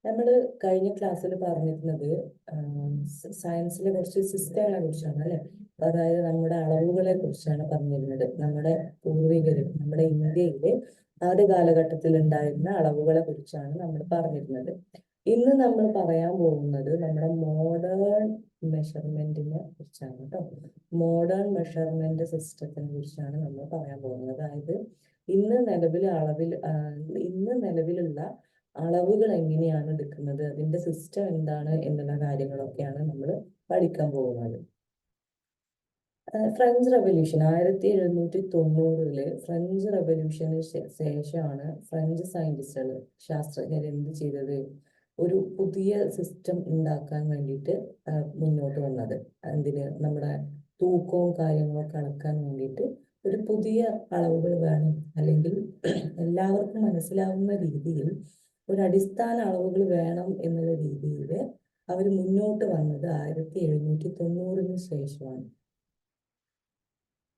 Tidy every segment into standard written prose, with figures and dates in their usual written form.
നമ്മൾ കഴിഞ്ഞ ക്ലാസ്സിൽ പറഞ്ഞിരുന്നത് സയൻസിലെ കുറച്ച് സിസ്റ്റങ്ങളെ കുറിച്ചാണ് അല്ലെ. അതായത് നമ്മുടെ അളവുകളെ കുറിച്ചാണ് പറഞ്ഞിരുന്നത്. നമ്മുടെ പൂർവികർ നമ്മുടെ ഇന്ത്യയിലെ ആദ്യ കാലഘട്ടത്തിൽ ഉണ്ടായിരുന്ന അളവുകളെ കുറിച്ചാണ് നമ്മൾ പറഞ്ഞിരുന്നത്. ഇന്ന് നമ്മൾ പറയാൻ പോകുന്നത് നമ്മുടെ മോഡേൺ മെഷർമെന്റിനെ കുറിച്ചാണ് കേട്ടോ. മോഡേൺ മെഷർമെന്റ് സിസ്റ്റത്തിനെ കുറിച്ചാണ് നമ്മൾ പറയാൻ പോകുന്നത്. അതായത് ഇന്ന് നിലവിലുള്ള അളവുകൾ എങ്ങനെയാണ് എടുക്കുന്നത്, അതിന്റെ സിസ്റ്റം എന്താണ് എന്നുള്ള കാര്യങ്ങളൊക്കെയാണ് നമ്മൾ പഠിക്കാൻ പോകുന്നത്. ഫ്രഞ്ച് റവല്യൂഷൻ 1790 ഫ്രഞ്ച് റവല്യൂഷന് ശേഷമാണ് ഫ്രഞ്ച് സയന്റിസ്റ്റുകൾ ശാസ്ത്രജ്ഞർ എന്ത് ചെയ്തത്, ഒരു പുതിയ സിസ്റ്റം ഉണ്ടാക്കാൻ വേണ്ടിയിട്ട് മുന്നോട്ട് വന്നത്. നമ്മുടെ തൂക്കവും കാര്യങ്ങളൊക്കെ അളക്കാൻ വേണ്ടിയിട്ട് ഒരു പുതിയ അളവുകൾ വേണം, അല്ലെങ്കിൽ എല്ലാവർക്കും മനസ്സിലാവുന്ന രീതിയിൽ ഒരു അടിസ്ഥാന അളവുകൾ വേണം എന്നുള്ള രീതിയിൽ അവർ മുന്നോട്ട് വന്നത് 1790 ശേഷമാണ്.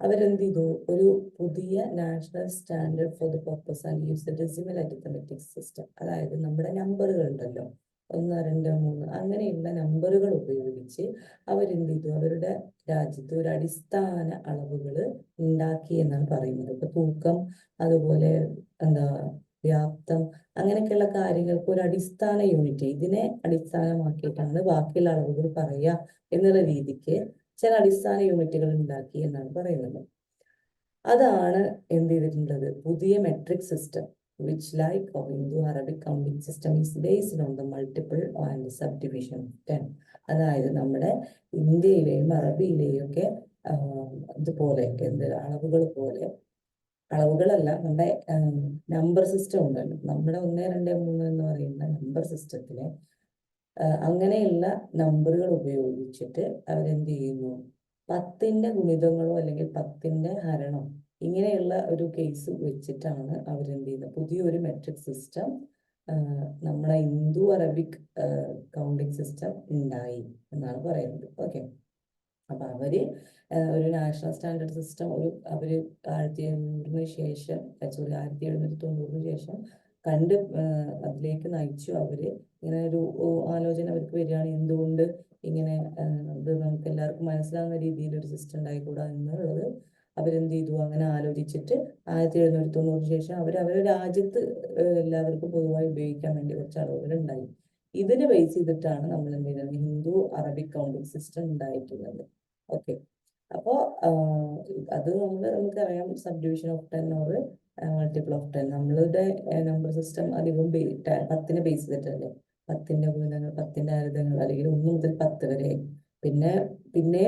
അവരെന്ത് ചെയ്തു, ഒരു പുതിയ national standard for the purpose and use decimal arithmetic system. അതായത് നമ്മുടെ നമ്പറുകൾ ഉണ്ടല്ലോ, 1, 2, 3 അങ്ങനെയുള്ള നമ്പറുകൾ ഉപയോഗിച്ച് അവരെന്ത് ചെയ്തു, അവരുടെ രാജ്യത്ത് ഒരു അടിസ്ഥാന അളവുകൾ ഉണ്ടാക്കി എന്നാണ് പറയുന്നത്. ഇപ്പൊ തൂക്കം, അതുപോലെ വ്യാപ്തം, അങ്ങനെയൊക്കെയുള്ള കാര്യങ്ങൾക്ക് ഒരു അടിസ്ഥാന യൂണിറ്റ്, ഇതിനെ അടിസ്ഥാനമാക്കിയിട്ടാണ് ബാക്കിയുള്ള അളവുകൾ പറയുക എന്നുള്ള രീതിക്ക് ചില അടിസ്ഥാന യൂണിറ്റുകൾ ഉണ്ടാക്കി എന്നാണ് പറയുന്നത്. അതാണ് എന്ത് ചെയ്തിട്ടുള്ളത്, പുതിയ metric system, which like of Indo-Arabic counting system is based on the multiple and subdivision of 10. അതായത് നമ്മുടെ ഇന്ത്യയിലെയും അറബിയിലെയും ഒക്കെ ഇതുപോലെ അളവുകൾ പോലെ, അളവുകളല്ല, നമ്മുടെ നമ്പർ സിസ്റ്റം ഉണ്ടല്ലോ, നമ്മുടെ 1, 2, 3 എന്ന് പറയുന്ന നമ്പർ സിസ്റ്റത്തിലെ അങ്ങനെയുള്ള നമ്പറുകൾ ഉപയോഗിച്ചിട്ട് അവരെന്ത് ചെയ്യുന്നു, 10ന്റെ ഗുണിതങ്ങളോ അല്ലെങ്കിൽ 10ന്റെ ഹരണോ ഇങ്ങനെയുള്ള ഒരു കേസ് വെച്ചിട്ടാണ് അവരെന്ത് ചെയ്യുന്നത്, പുതിയൊരു മെട്രിക് സിസ്റ്റം നമ്മളെ ഇന്തോ അറബിക് കൗണ്ടിങ് സിസ്റ്റം ഉണ്ടായി എന്നാണ് പറയുന്നത്. ഓക്കെ, അപ്പൊ അവര് ഒരു നാഷണൽ സ്റ്റാൻഡേർഡ് സിസ്റ്റം അവര് 1790 ശേഷം 1790 ശേഷം അതിലേക്ക് നയിച്ചു. അവര് ഇങ്ങനെ ഒരു ആലോചന അവർക്ക് വരികയാണ്, എന്തുകൊണ്ട് ഇങ്ങനെ ഇത് നമുക്ക് എല്ലാവർക്കും മനസ്സിലാവുന്ന രീതിയിൽ ഒരു സിസ്റ്റം ഉണ്ടായിക്കൂടാ എന്നുള്ളത്. അവരെന്ത് ചെയ്തു, അങ്ങനെ ആലോചിച്ചിട്ട് 1790 ശേഷം അവരുടെ രാജ്യത്ത് എല്ലാവർക്കും പൊതുവായി ഉപയോഗിക്കാൻ വേണ്ടി കുറച്ച് അളവുകൾ ഉണ്ടായി. ഇതിന് ബേസ് ചെയ്തിട്ടാണ് നമ്മൾ എന്ത് ചെയ്യുന്നത്, ഹിന്ദു അറബിക് കൗണ്ടിങ് സിസ്റ്റം ഉണ്ടായിട്ടുള്ളത്. ഓക്കെ, അപ്പോ അത് നമുക്കറിയാം, subdivision of 10 or multiple of 10. നമ്മളുടെ നമ്പർ സിസ്റ്റം അധികം 10നെ ബേസ് ചെയ്തിട്ടല്ലേ, 10ന്റെ ഗുണിതങ്ങൾ, 10ന്റെ ഹരിതങ്ങൾ, അല്ലെങ്കിൽ 1 മുതൽ 10 വരെ, പിന്നെ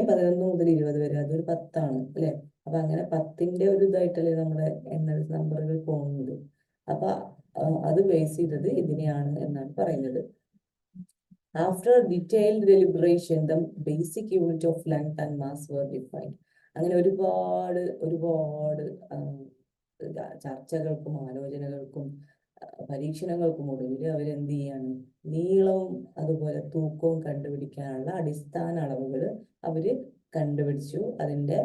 11 മുതൽ 20 വരെ, അതൊരു 10ആണ് അല്ലെ. അപ്പൊ അങ്ങനെ 10ന്റെ ഒരു ഇതായിട്ടല്ലേ നമ്മുടെ നമ്പറുകൾ പോകുന്നത്. അപ്പൊ അത് ബേസ് ചെയ്തത് ഇതിനെയാണ് എന്നാണ് പറയുന്നത്. After detailed deliberation, the basic unit of length and mass were defined. അങ്ങനെ ഒരുപാട് ചർച്ചകൾക്കും ആലോചനകൾക്കും പരീക്ഷണങ്ങൾക്കും ഒടുവിൽ അവരെന്ത് ചെയ്യാണ്, നീളവും അതുപോലെ തൂക്കവും കണ്ടുപിടിക്കാനുള്ള അടിസ്ഥാന അളവുകൾ അവര് കണ്ടുപിടിച്ചു. അതിന്റെ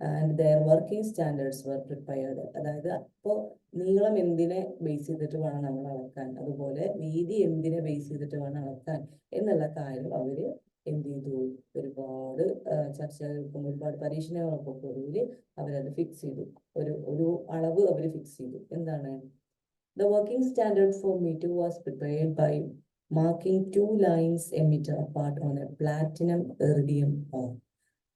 and their working standards were prepared. അതായത് അപ്പോ നീളം എന്തിനെ ബേസ് ചെയ്തിട്ട് വേണം നമ്മൾ അളക്കാൻ, അതുപോലെ വീതി എന്തിനെ ബേസ് ചെയ്തിട്ട് വേണം അളക്കാൻ എന്നുള്ള കാര്യം അവര് എന്ത് ചെയ്തു, ഒരുപാട് ചർച്ചകൾക്കും ഒരുപാട് പരീക്ഷണങ്ങൾക്കും ഒടുവിൽ അവരത് ഫിക്സ് ചെയ്തു. ഒരു അളവ് അവര് ഫിക്സ് ചെയ്തു. എന്താണ്, the working standard for meter was prepared by marking 2 lines a meter apart on a platinum iridium ore.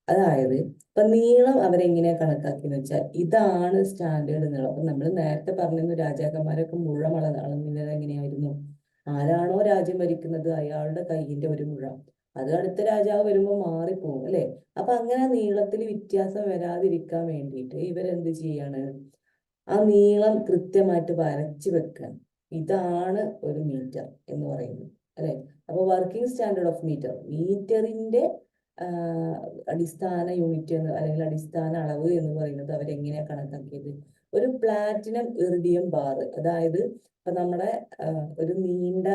അതായത് ഇപ്പൊ നീളം അവരെങ്ങനെയാ കണക്കാക്കിയെന്ന് വെച്ചാൽ, ഇതാണ് സ്റ്റാൻഡേർഡ് നീളം. അപ്പൊ നമ്മൾ നേരത്തെ പറഞ്ഞിരുന്നു, രാജാക്കന്മാരൊക്കെ മുഴം അളന്നത് എങ്ങനെയായിരുന്നു, ആരാണോ രാജ്യം ഭരിക്കുന്നത് അയാളുടെ കയ്യിന്റെ ഒരു മുഴം, അത് അടുത്ത രാജാവ് വരുമ്പോൾ മാറിപ്പോകും അല്ലെ. അപ്പൊ അങ്ങനെ നീളത്തിൽ വ്യത്യാസം വരാതിരിക്കാൻ വേണ്ടിയിട്ട് ഇവരെന്ത് ചെയ്യാണ്, ആ നീളം കൃത്യമായിട്ട് വരച്ചു വെക്കാൻ. ഇതാണ് ഒരു മീറ്റർ എന്ന് പറയുന്നത് അല്ലെ. അപ്പൊ വർക്കിംഗ് സ്റ്റാൻഡേർഡ് ഓഫ് മീറ്ററിന്റെ അടിസ്ഥാന യൂണിറ്റ് അല്ലെങ്കിൽ അടിസ്ഥാന അളവ് എന്ന് പറയുന്നത് അവരെങ്ങനെയാ കണക്കാക്കിയത്, ഒരു പ്ലാറ്റിനം ഇറിഡിയം ബാർ. അതായത് ഇപ്പൊ നമ്മുടെ ഒരു നീണ്ട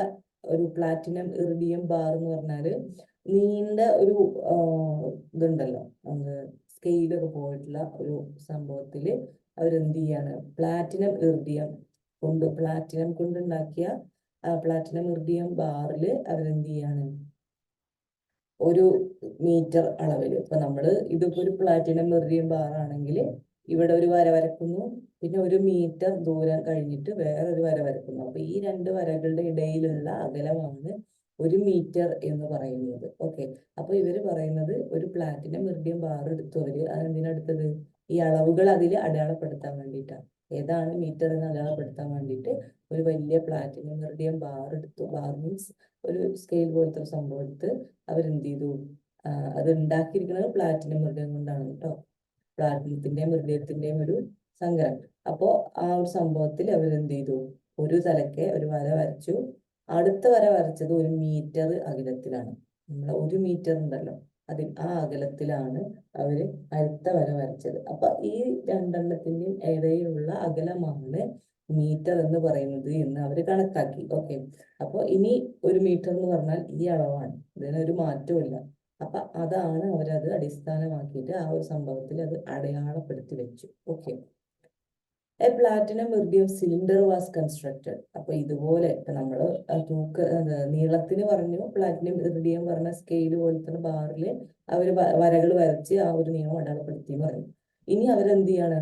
ഒരു പ്ലാറ്റിനം ഇറിഡിയം ബാർ എന്ന് പറഞ്ഞാല് നീണ്ട ഒരു ഇതുണ്ടല്ലോ, സ്കെയിലൊക്കെ പോയിട്ടുള്ള ഒരു സംഭവത്തില് അവരെന്ത് ചെയ്യാണ്, പ്ലാറ്റിനം കൊണ്ടുണ്ടാക്കിയ പ്ലാറ്റിനം ഇറിഡിയം ബാറിൽ അവരെന്ത് ചെയ്യാണ്, ഒരു മീറ്റർ അളവിൽ, ഇപ്പൊ നമ്മള് ഇതിപ്പോ ഒരു പ്ലാറ്റിനം ഇറിഡിയം ബാർ ആണെങ്കിൽ ഇവിടെ ഒരു വര വരക്കുന്നു, പിന്നെ 1 മീറ്റർ ദൂരം കഴിഞ്ഞിട്ട് വേറൊരു വര വരക്കുന്നു. അപ്പൊ ഈ 2 വരകളുടെ ഇടയിലുള്ള അകലമാണ് 1 മീറ്റർ എന്ന് പറയുന്നത്. ഓക്കെ, അപ്പൊ ഇവര് പറയുന്നത് ഒരു പ്ലാറ്റിനം ഇറിഡിയം ബാർ എടുത്തു അവര്. അതെന്തിനെടുത്തത്? ഈ അളവുകൾ അതിൽ അടയാളപ്പെടുത്താൻ വേണ്ടിയിട്ടാണ്. ഏതാണ് മീറ്റർ എന്ന് അടയാളപ്പെടുത്താൻ വേണ്ടിയിട്ട് ഒരു വലിയ പ്ലാറ്റിനം ഇറിഡിയം ബാർ എടുത്തു. ബാർ മീൻസ് ഒരു സ്കെയിൽ പോലത്തെ ഒരു സംഭവം എടുത്ത് അവരെന്ത് ചെയ്തു, അത് ഉണ്ടാക്കിയിരിക്കുന്നത് പ്ലാറ്റിനം ഇറിഡിയം കൊണ്ടാണ് കേട്ടോ. പ്ലാറ്റിനത്തിന്റെയും ഇറിഡിയത്തിന്റെയും ഒരു സങ്കരം. അപ്പോ ആ ഒരു സംഭവത്തിൽ അവരെന്ത് ചെയ്തു, ഒരു തലക്കെ ഒരു വര വരച്ചു. അടുത്ത വര വരച്ചത് 1 മീറ്റർ അകലത്തിലാണ്. നമ്മളെ 1 മീറ്റർ ഉണ്ടല്ലോ, അതിൽ ആ അകലത്തിലാണ് അവര് അടുത്ത വര വരച്ചത്. അപ്പൊ ഈ രണ്ടെണ്ണത്തിന്റെയും ഇടയിലുള്ള അകലമാണ് മീറ്റർ എന്ന് പറയുന്നത് എന്ന് അവർ കണക്കാക്കി. ഓക്കെ, അപ്പൊ ഇനി 1 മീറ്റർ എന്ന് പറഞ്ഞാൽ ഈ അളവാണ്, ഇതിനൊരു മാറ്റവും ഇല്ല. അപ്പൊ അതാണ് അവരത് അടിസ്ഥാനമാക്കിയിട്ട് ആ ഒരു സംഭവത്തിൽ അത് അടയാളപ്പെടുത്തി വെച്ചു. Okay, A platinum iridium cylinder was constructed. അപ്പൊ ഇതുപോലെ നമ്മൾ നീളത്തിന് പറഞ്ഞു, പ്ലാറ്റിനം ഇറിഡിയം പറഞ്ഞ സ്കെയിൽ പോലത്തെ ബാറിൽ അവർ വരകൾ വരച്ച് ആ ഒരു നീളം അടയാളപ്പെടുത്തി എന്ന് പറഞ്ഞു. ഇനി അവരെന്ത് ചെയ്യാണ്,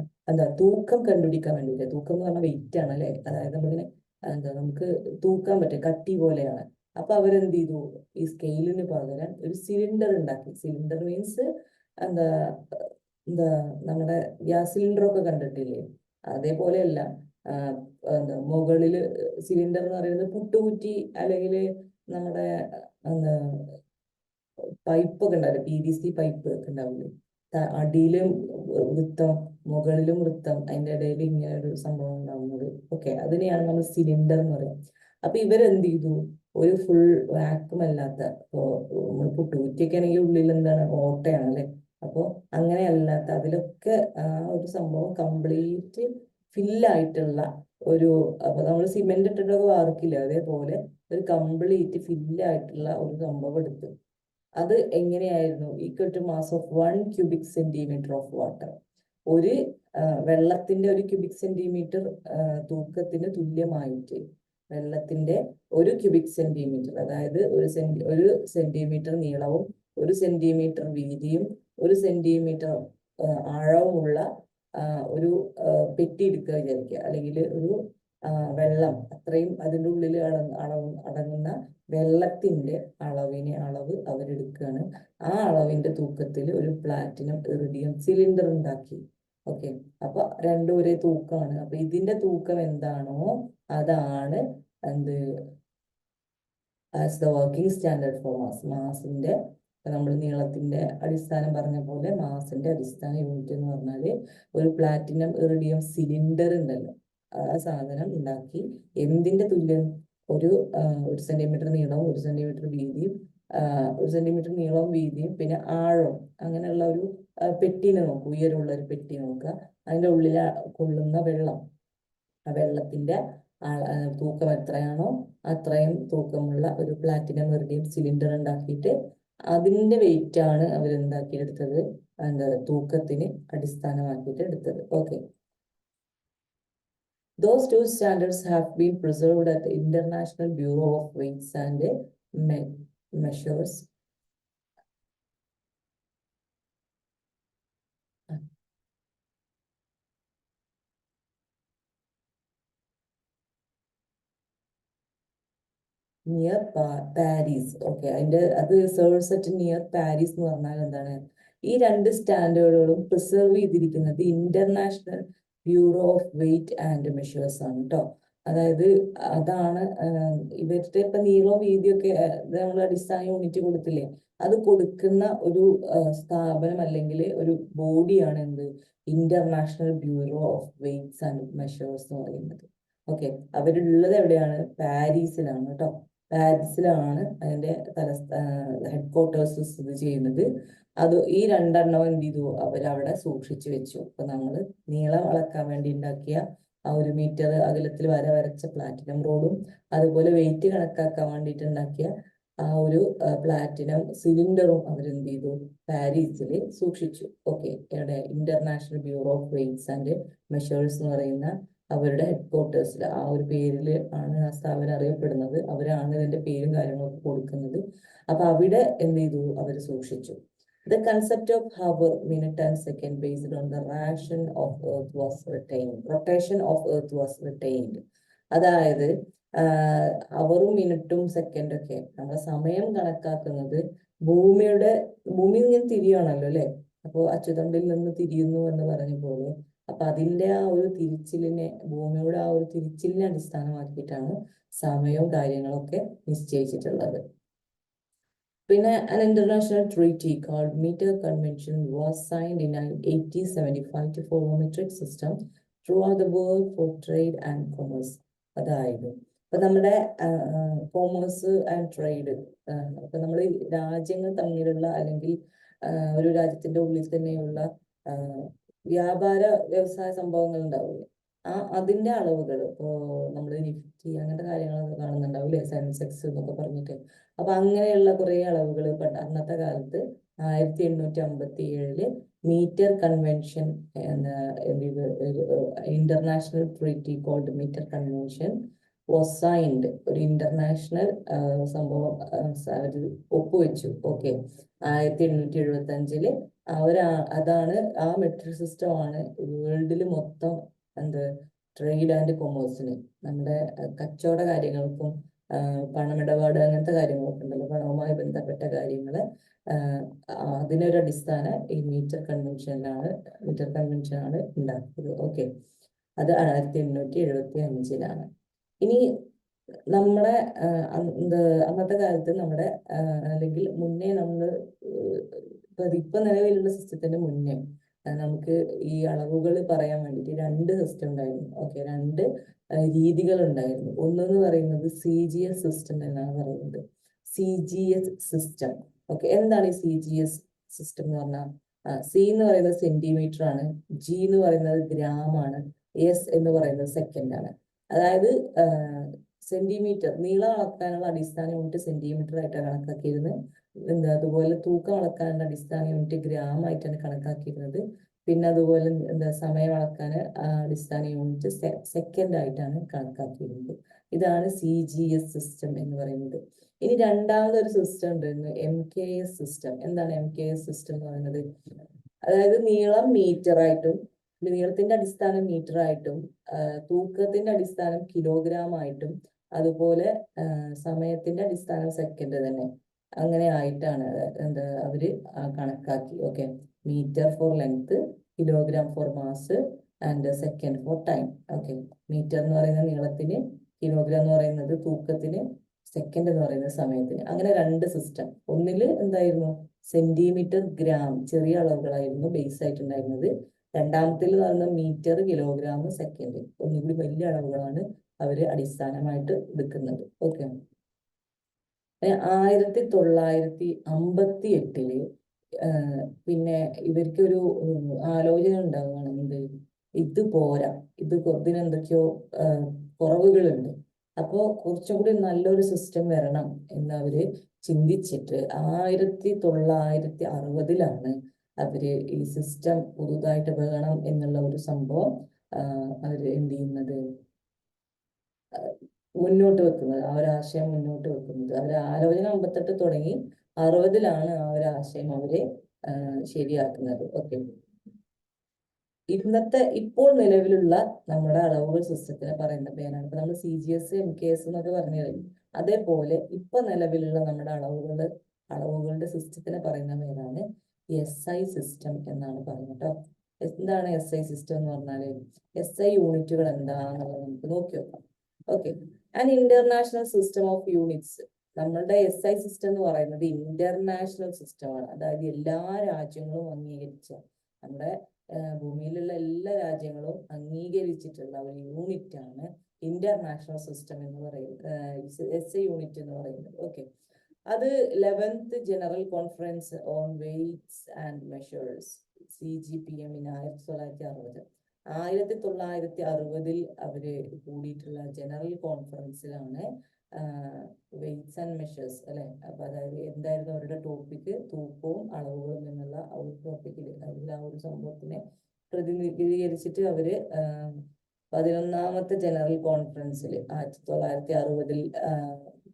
തൂക്കം കണ്ടുപിടിക്കാൻ വേണ്ടിയിട്ട്, തൂക്കം എന്ന് പറഞ്ഞാൽ വെയിറ്റ് ആണ് അല്ലെ, അതായത് നമ്മളിങ്ങനെ നമുക്ക് തൂക്കാൻ പറ്റും, കട്ടി പോലെയാണ്. അപ്പൊ അവരെന്ത് ചെയ്തു, ഈ സ്കെയിലിന് പകരം ഒരു സിലിണ്ടർ ഉണ്ടാക്കി. സിലിണ്ടർ മീൻസ് എന്താ എന്താ നമ്മുടെ ഗ്യാസ് സിലിണ്ടറൊക്കെ കണ്ടിട്ടില്ലേ, അതേപോലെയല്ല. മുകളില് സിലിണ്ടർ എന്ന് പറയുന്നത് പുട്ടുകുറ്റി അല്ലെങ്കിൽ നമ്മുടെ എന്താ പൈപ്പ് ഒക്കെ ഉണ്ടാവില്ലേ, PVC പൈപ്പ് ഒക്കെ ഉണ്ടാവില്ലേ, അടിയിലും വൃത്തം മുകളിലും വൃത്തം, അതിന്റെ ഇടയിൽ ഇങ്ങനെ ഒരു സംഭവം ഉണ്ടാവുന്നത്. ഓക്കെ, അതിനെയാണ് നമ്മൾ സിലിണ്ടർ എന്ന് പറയുന്നത്. അപ്പൊ ഇവരെന്ത് ചെയ്തു, ഒരു ഫുൾ വാക്വം അല്ലാത്ത, ഇപ്പോ നമ്മൾ പുട്ടുകുറ്റിയൊക്കെ ആണെങ്കിൽ ഉള്ളിൽ എന്താണ്, ഓട്ടയാണ് അല്ലെ. അപ്പൊ അങ്ങനെ അല്ലാത്ത, അതിലൊക്കെ ആ ഒരു സംഭവം കംപ്ലീറ്റ് ഫില്ലായിട്ടുള്ള ഒരു, അപ്പൊ നമ്മൾ സിമെന്റ് ഇട്ടിട്ടൊക്കെ വാർക്കില്ല, അതേപോലെ ഒരു കംപ്ലീറ്റ് ഫില്ലായിട്ടുള്ള ഒരു സംഭവം എടുത്തു. അത് എങ്ങനെയായിരുന്നു, equal to mass of 1 cubic centimetre of water. ഒരു വെള്ളത്തിന്റെ 1 ക്യൂബിക് സെന്റിമീറ്റർ തൂക്കത്തിന് തുല്യമായിട്ട് വെള്ളത്തിന്റെ 1 ക്യൂബിക് സെന്റിമീറ്റർ, അതായത് ഒരു സെന്റിമീറ്റർ നീളവും 1 സെന്റിമീറ്റർ വീതിയും 1 സെന്റിമീറ്റർ ആഴവുമുള്ള ഒരു പെട്ടി എടുക്കുക വിചാരിക്കുക, അല്ലെങ്കിൽ ഒരു വെള്ളം അത്രയും അതിൻ്റെ ഉള്ളിൽ അടങ്ങുന്ന വെള്ളത്തിന്റെ അളവ് അവരെടുക്കുകയാണ്. ആ അളവിന്റെ തൂക്കത്തിൽ ഒരു പ്ലാറ്റിനം ഇറിഡിയം സിലിണ്ടർ ഉണ്ടാക്കി. ഓക്കെ, അപ്പൊ രണ്ടും ഒരേ തൂക്കമാണ്. അപ്പൊ ഇതിന്റെ തൂക്കം എന്താണോ അതാണ് എന്ത്, as the working standard for മാസിന്റെ, നമ്മൾ നീളത്തിന്റെ അടിസ്ഥാനം പറഞ്ഞ പോലെ മാസിന്റെ അടിസ്ഥാന യൂണിറ്റ് എന്ന് പറഞ്ഞാല് ഒരു പ്ലാറ്റിനം ഇറിഡിയം സിലിണ്ടർ ഉണ്ടല്ലോ, ആ സാധനം ഉണ്ടാക്കി. എന്തിന്റെ തുല്യം, ഒരു 1 സെന്റിമീറ്റർ നീളവും 1 സെന്റിമീറ്റർ വീതിയും 1 സെന്റിമീറ്റർ നീളവും വീതിയും പിന്നെ ആഴവും അങ്ങനെയുള്ള ഒരു പെട്ടിനെ നോക്കുക, ഉയരമുള്ള ഒരു പെട്ടി നോക്കുക. അതിന്റെ ഉള്ളിൽ കൊള്ളുന്ന വെള്ളം, ആ വെള്ളത്തിന്റെ തൂക്കം എത്രയാണോ അത്രയും തൂക്കമുള്ള ഒരു പ്ലാറ്റിനം ഇറിഡിയം സിലിണ്ടർ ഉണ്ടാക്കിയിട്ട് അതിന്റെ വെയിറ്റ് ആണ് അവരെന്താക്കിയെടുത്തത്, തൂക്കത്തിന് അടിസ്ഥാനമാക്കിയിട്ട് എടുത്തത്. Okay, those 2 standards have been preserved at the International Bureau of Weights and Measures. Near Paris. Okay, അത് സെർവ്സ് അറ്റ് നിയർ പാരീസ് എന്ന് പറഞ്ഞാൽ എന്താണ്, ഈ 2 സ്റ്റാൻഡേർഡുകളും പ്രിസർവ് ചെയ്തിരിക്കുന്നത് international bureau of wait and measures ആണ് കേട്ടോ. അതായത് അതാണ് ഇവരുടെ ഇപ്പൊ നീളവും വീതിയൊക്കെ നമ്മൾ അടിസ്ഥാന യൂണിറ്റ് കൊടുത്തില്ലേ, അത് കൊടുക്കുന്ന ഒരു സ്ഥാപനം അല്ലെങ്കിൽ ഒരു ബോഡിയാണ് എന്ത്, international bureau of weights and measures എന്ന് പറയുന്നത്. ഓക്കെ, അവരുള്ളത് എവിടെയാണ്, പാരീസിലാണ് കേട്ടോ. പാരീസിലാണ് അതിന്റെ ഹെഡ്ക്വാർട്ടേഴ്സ് സ്ഥിതി ചെയ്യുന്നത്. അത് ഈ 2 എണ്ണം എന്ത് ചെയ്തു, അവരവിടെ സൂക്ഷിച്ചു വെച്ചു. അപ്പൊ നമ്മൾ നീളം അളക്കാൻ വേണ്ടി ഉണ്ടാക്കിയ ആ 1 മീറ്റർ അകലത്തിൽ വരച്ച പ്ലാറ്റിനം റോഡും അതുപോലെ വെയിറ്റ് കണക്കാക്കാൻ വേണ്ടിയിട്ട് ഉണ്ടാക്കിയ ആ ഒരു പ്ലാറ്റിനം സിലിണ്ടറും അവരെന്ത് ചെയ്തു, പാരീസിൽ സൂക്ഷിച്ചു. ഓക്കെ, ഇവിടെ international bureau of weights and measures എന്ന് പറയുന്ന അവരുടെ ഹെഡ്ക്വാർട്ടേഴ്സിൽ ആ ഒരു പേരിൽ ആണ് ആ സ്ഥാപനം അറിയപ്പെടുന്നത്. അവരാണ് ഇതിന്റെ പേരും കാര്യങ്ങളൊക്കെ കൊടുക്കുന്നത്. അപ്പൊ അവിടെ എന്ത് ചെയ്തു, അവർ സൂക്ഷിച്ചു. The concept of hour, minute and second based on the rotation of Earth was retained. Rotation of Earth was retained. അതായത് അവറും മിനിറ്റും സെക്കൻഡും ഒക്കെ നമ്മുടെ സമയം കണക്കാക്കുന്നത് ഭൂമി ഇങ്ങനെ തിരിയാണല്ലോ അല്ലെ. അപ്പോൾ അച്ചുതണ്ടിൽ നിന്ന് തിരിയുന്നു എന്ന് പറഞ്ഞ പോലെ അപ്പൊ അതിന്റെ ആ ഒരു ഭൂമിയുടെ ആ ഒരു തിരിച്ചിലിനെ അടിസ്ഥാനമാക്കിയിട്ടാണ് സമയവും കാര്യങ്ങളൊക്കെ നിശ്ചയിച്ചിട്ടുള്ളത്. പിന്നെ an international treaty called Meter Convention was signed in 1875 to form a metric system throughout the world for trade and commerce. അതായത് ഇപ്പൊ നമ്മുടെ കോമേഴ്സ് ആൻഡ് ട്രേഡ്, ഇപ്പൊ നമ്മൾ രാജ്യങ്ങൾ തമ്മിലുള്ള അല്ലെങ്കിൽ ഒരു രാജ്യത്തിന്റെ ഉള്ളിൽ തന്നെയുള്ള വ്യാപാര വ്യവസായ സംഭവങ്ങൾ ഉണ്ടാവില്ലേ, അതിന്റെ അളവുകൾ ഇപ്പോ നമ്മൾ നിഫ്റ്റി അങ്ങനത്തെ കാര്യങ്ങളൊക്കെ കാണുന്നുണ്ടാവില്ലേ, സെൻസെക്സ് എന്നൊക്കെ പറഞ്ഞിട്ട്. അപ്പൊ അങ്ങനെയുള്ള കുറെ അളവുകൾ അന്നത്തെ കാലത്ത് 1857 metre convention international treaty called metre convention was signed. ഒരു ഇന്റർനാഷണൽ സംഭവം ഒപ്പുവെച്ചു. ഓക്കെ, 1875 അതാണ് ആ മെട്രിക് സിസ്റ്റം ആണ് വേൾഡിൽ മൊത്തം ട്രേഡ് ആൻഡ് കൊമേഴ്സിന്, നമ്മുടെ കച്ചവട കാര്യങ്ങൾക്കും പണമിടപാട് അങ്ങനത്തെ കാര്യങ്ങളൊക്കെ ഉണ്ടല്ലോ, പണവുമായി ബന്ധപ്പെട്ട കാര്യങ്ങള് അതിനൊരു അടിസ്ഥാനം ഈ മീറ്റർ കൺവെൻഷനാണ് ഉണ്ടാക്കിയത്. ഓക്കെ, അത് 1875 ഇനി നമ്മുടെ അന്നത്തെ കാലത്ത് നമ്മുടെ അല്ലെങ്കിൽ മുന്നേ നമ്മൾ ഇപ്പൊ നിലവിലുള്ള സിസ്റ്റത്തിന്റെ മുന്നേ നമുക്ക് ഈ അളവുകൾ പറയാൻ വേണ്ടിയിട്ട് 2 സിസ്റ്റം ഉണ്ടായിരുന്നു. ഓക്കെ, 2 രീതികൾ ഉണ്ടായിരുന്നു. ഒന്നെന്ന് പറയുന്നത് CGS സിസ്റ്റം എന്നാണ് പറയുന്നത്. CGS system. ഓക്കെ, എന്താണ് ഈ CGS സിസ്റ്റം എന്ന് പറഞ്ഞാൽ? C എന്ന് പറയുന്നത് സെന്റിമീറ്റർ ആണ്, G എന്ന് പറയുന്നത് ഗ്രാം ആണ്, S എന്ന് പറയുന്നത് സെക്കൻഡ് ആണ്. അതായത് സെന്റിമീറ്റർ നീളം അളക്കാനുള്ള അടിസ്ഥാന യൂണിറ്റ് സെന്റിമീറ്റർ ആയിട്ടാണ് കണക്കാക്കിയിരുന്നത്. അതുപോലെ തൂക്കം അളക്കാനുള്ള അടിസ്ഥാന യൂണിറ്റ് ഗ്രാം ആയിട്ടാണ് കണക്കാക്കിയിരുന്നത്. പിന്നെ അതുപോലെ സമയം അളക്കാൻ അടിസ്ഥാന യൂണിറ്റ് സെക്കൻഡ് ആയിട്ടാണ് കണക്കാക്കിയിരുന്നത്. ഇതാണ് CGS സിസ്റ്റം എന്ന് പറയുന്നത്. ഇനി രണ്ടാമതൊരു സിസ്റ്റം ഉണ്ടായിരുന്നു, MKS സിസ്റ്റം. എന്താണ് MKS സിസ്റ്റം എന്ന് പറയുന്നത്? അതായത് നീളം മീറ്റർ ആയിട്ടും, നീളത്തിന്റെ അടിസ്ഥാനം മീറ്റർ ആയിട്ടും, തൂക്കത്തിന്റെ അടിസ്ഥാനം കിലോഗ്രാം ആയിട്ടും, അതുപോലെ സമയത്തിന്റെ അടിസ്ഥാനം സെക്കൻഡ് തന്നെ, അങ്ങനെ ആയിട്ടാണ് അവര് കണക്കാക്കി. Okay, metre for length, kilogram for mass and second for time. Okay, metre എന്ന് പറയുന്നത് നീളത്തിന്, കിലോഗ്രാം എന്ന് പറയുന്നത് തൂക്കത്തിന്, സെക്കൻഡ് എന്ന് പറയുന്നത് സമയത്തിന്. അങ്ങനെ 2 സിസ്റ്റം. ഒന്നില് എന്തായിരുന്നു, സെന്റിമീറ്റർ ഗ്രാം ചെറിയ അളവുകളായിരുന്നു ബേസ് ആയിട്ടുണ്ടായിരുന്നത്. രണ്ടാമത്തിൽ പറയുന്നത് മീറ്റർ കിലോഗ്രാം സെക്കൻഡ്, ഒന്നുകൂടി വലിയ അളവുകളാണ് അവര് അടിസ്ഥാനമായിട്ട് എടുക്കുന്നത്. ഓക്കെ, 1958 പിന്നെ ഇവർക്കൊരു ആലോചന ഉണ്ടാവുകയാണ്, ഇത് പോരാ, ഇതിനെന്തൊക്കെയോ കുറവുകളുണ്ട്, അപ്പോ കുറച്ചും കൂടി നല്ലൊരു സിസ്റ്റം വരണം എന്നവര് ചിന്തിച്ചിട്ട് 1960 അവര് ഈ സിസ്റ്റം പുതുതായിട്ട് വേണം എന്നുള്ള ഒരു സംഭവം അവര് എന്ത് ചെയ്യുന്നത്, മുന്നോട്ട് വെക്കുന്നത്, ആ ഒരു ആശയം മുന്നോട്ട് വെക്കുന്നത്. അവര് ആലോചന 58 തുടങ്ങി, 60 ആ ഒരു ആശയം അവര് ശരിയാക്കുന്നത്. ഓക്കെ, ഇപ്പോൾ നിലവിലുള്ള നമ്മുടെ അളവുകൾ സിസ്റ്റത്തിന് പറയുന്ന പേരാണ്. ഇപ്പൊ നമ്മൾ CGS MKS എന്നൊക്കെ പറഞ്ഞു കഴിഞ്ഞു. അതേപോലെ ഇപ്പൊ നിലവിലുള്ള നമ്മുടെ അളവുകളുടെ സിസ്റ്റത്തിന് പറയുന്ന പേരാണ് SI സിസ്റ്റം എന്നാണ് പറയുന്നത് കേട്ടോ. എന്താണ് SI സിസ്റ്റം എന്ന് പറഞ്ഞാല്? SI യൂണിറ്റുകൾ എന്താണെന്നുള്ളത് നമുക്ക് നോക്കി നോക്കാം. Okay, and international system of units. നമ്മളുടെ SI സിസ്റ്റം എന്ന് പറയുന്നത് ഇന്റർനാഷണൽ സിസ്റ്റമാണ്. അതായത് എല്ലാ രാജ്യങ്ങളും അംഗീകരിച്ച, നമ്മുടെ ഭൂമിയിലുള്ള എല്ലാ രാജ്യങ്ങളും അംഗീകരിച്ചിട്ടുള്ള ഒരു യൂണിറ്റ് ആണ് ഇന്റർനാഷണൽ സിസ്റ്റം എന്ന് പറയുന്നത്, SI യൂണിറ്റ് എന്ന് പറയുന്നത്. ഓക്കെ, അത് 11th general conference on weights and measures CGPM 1960. 1960 അവര് കൂടിയിട്ടുള്ള ജനറൽ കോൺഫറൻസിലാണ് വെയ്റ്റ്സ് ആൻഡ് മെഷേഴ്സ് അല്ലെ. അപ്പൊ അതായത് എന്തായിരുന്നു അവരുടെ ടോപ്പിക്? തൂക്കവും അളവുകളും എന്നുള്ള ഒരു ടോപ്പിക്കിൽ, അതിൽ ആ ഒരു സംഭവത്തിനെ പ്രതിനിധീകരിച്ചിട്ട് അവര് 11ാമത്തെ ജനറൽ കോൺഫറൻസിൽ 1960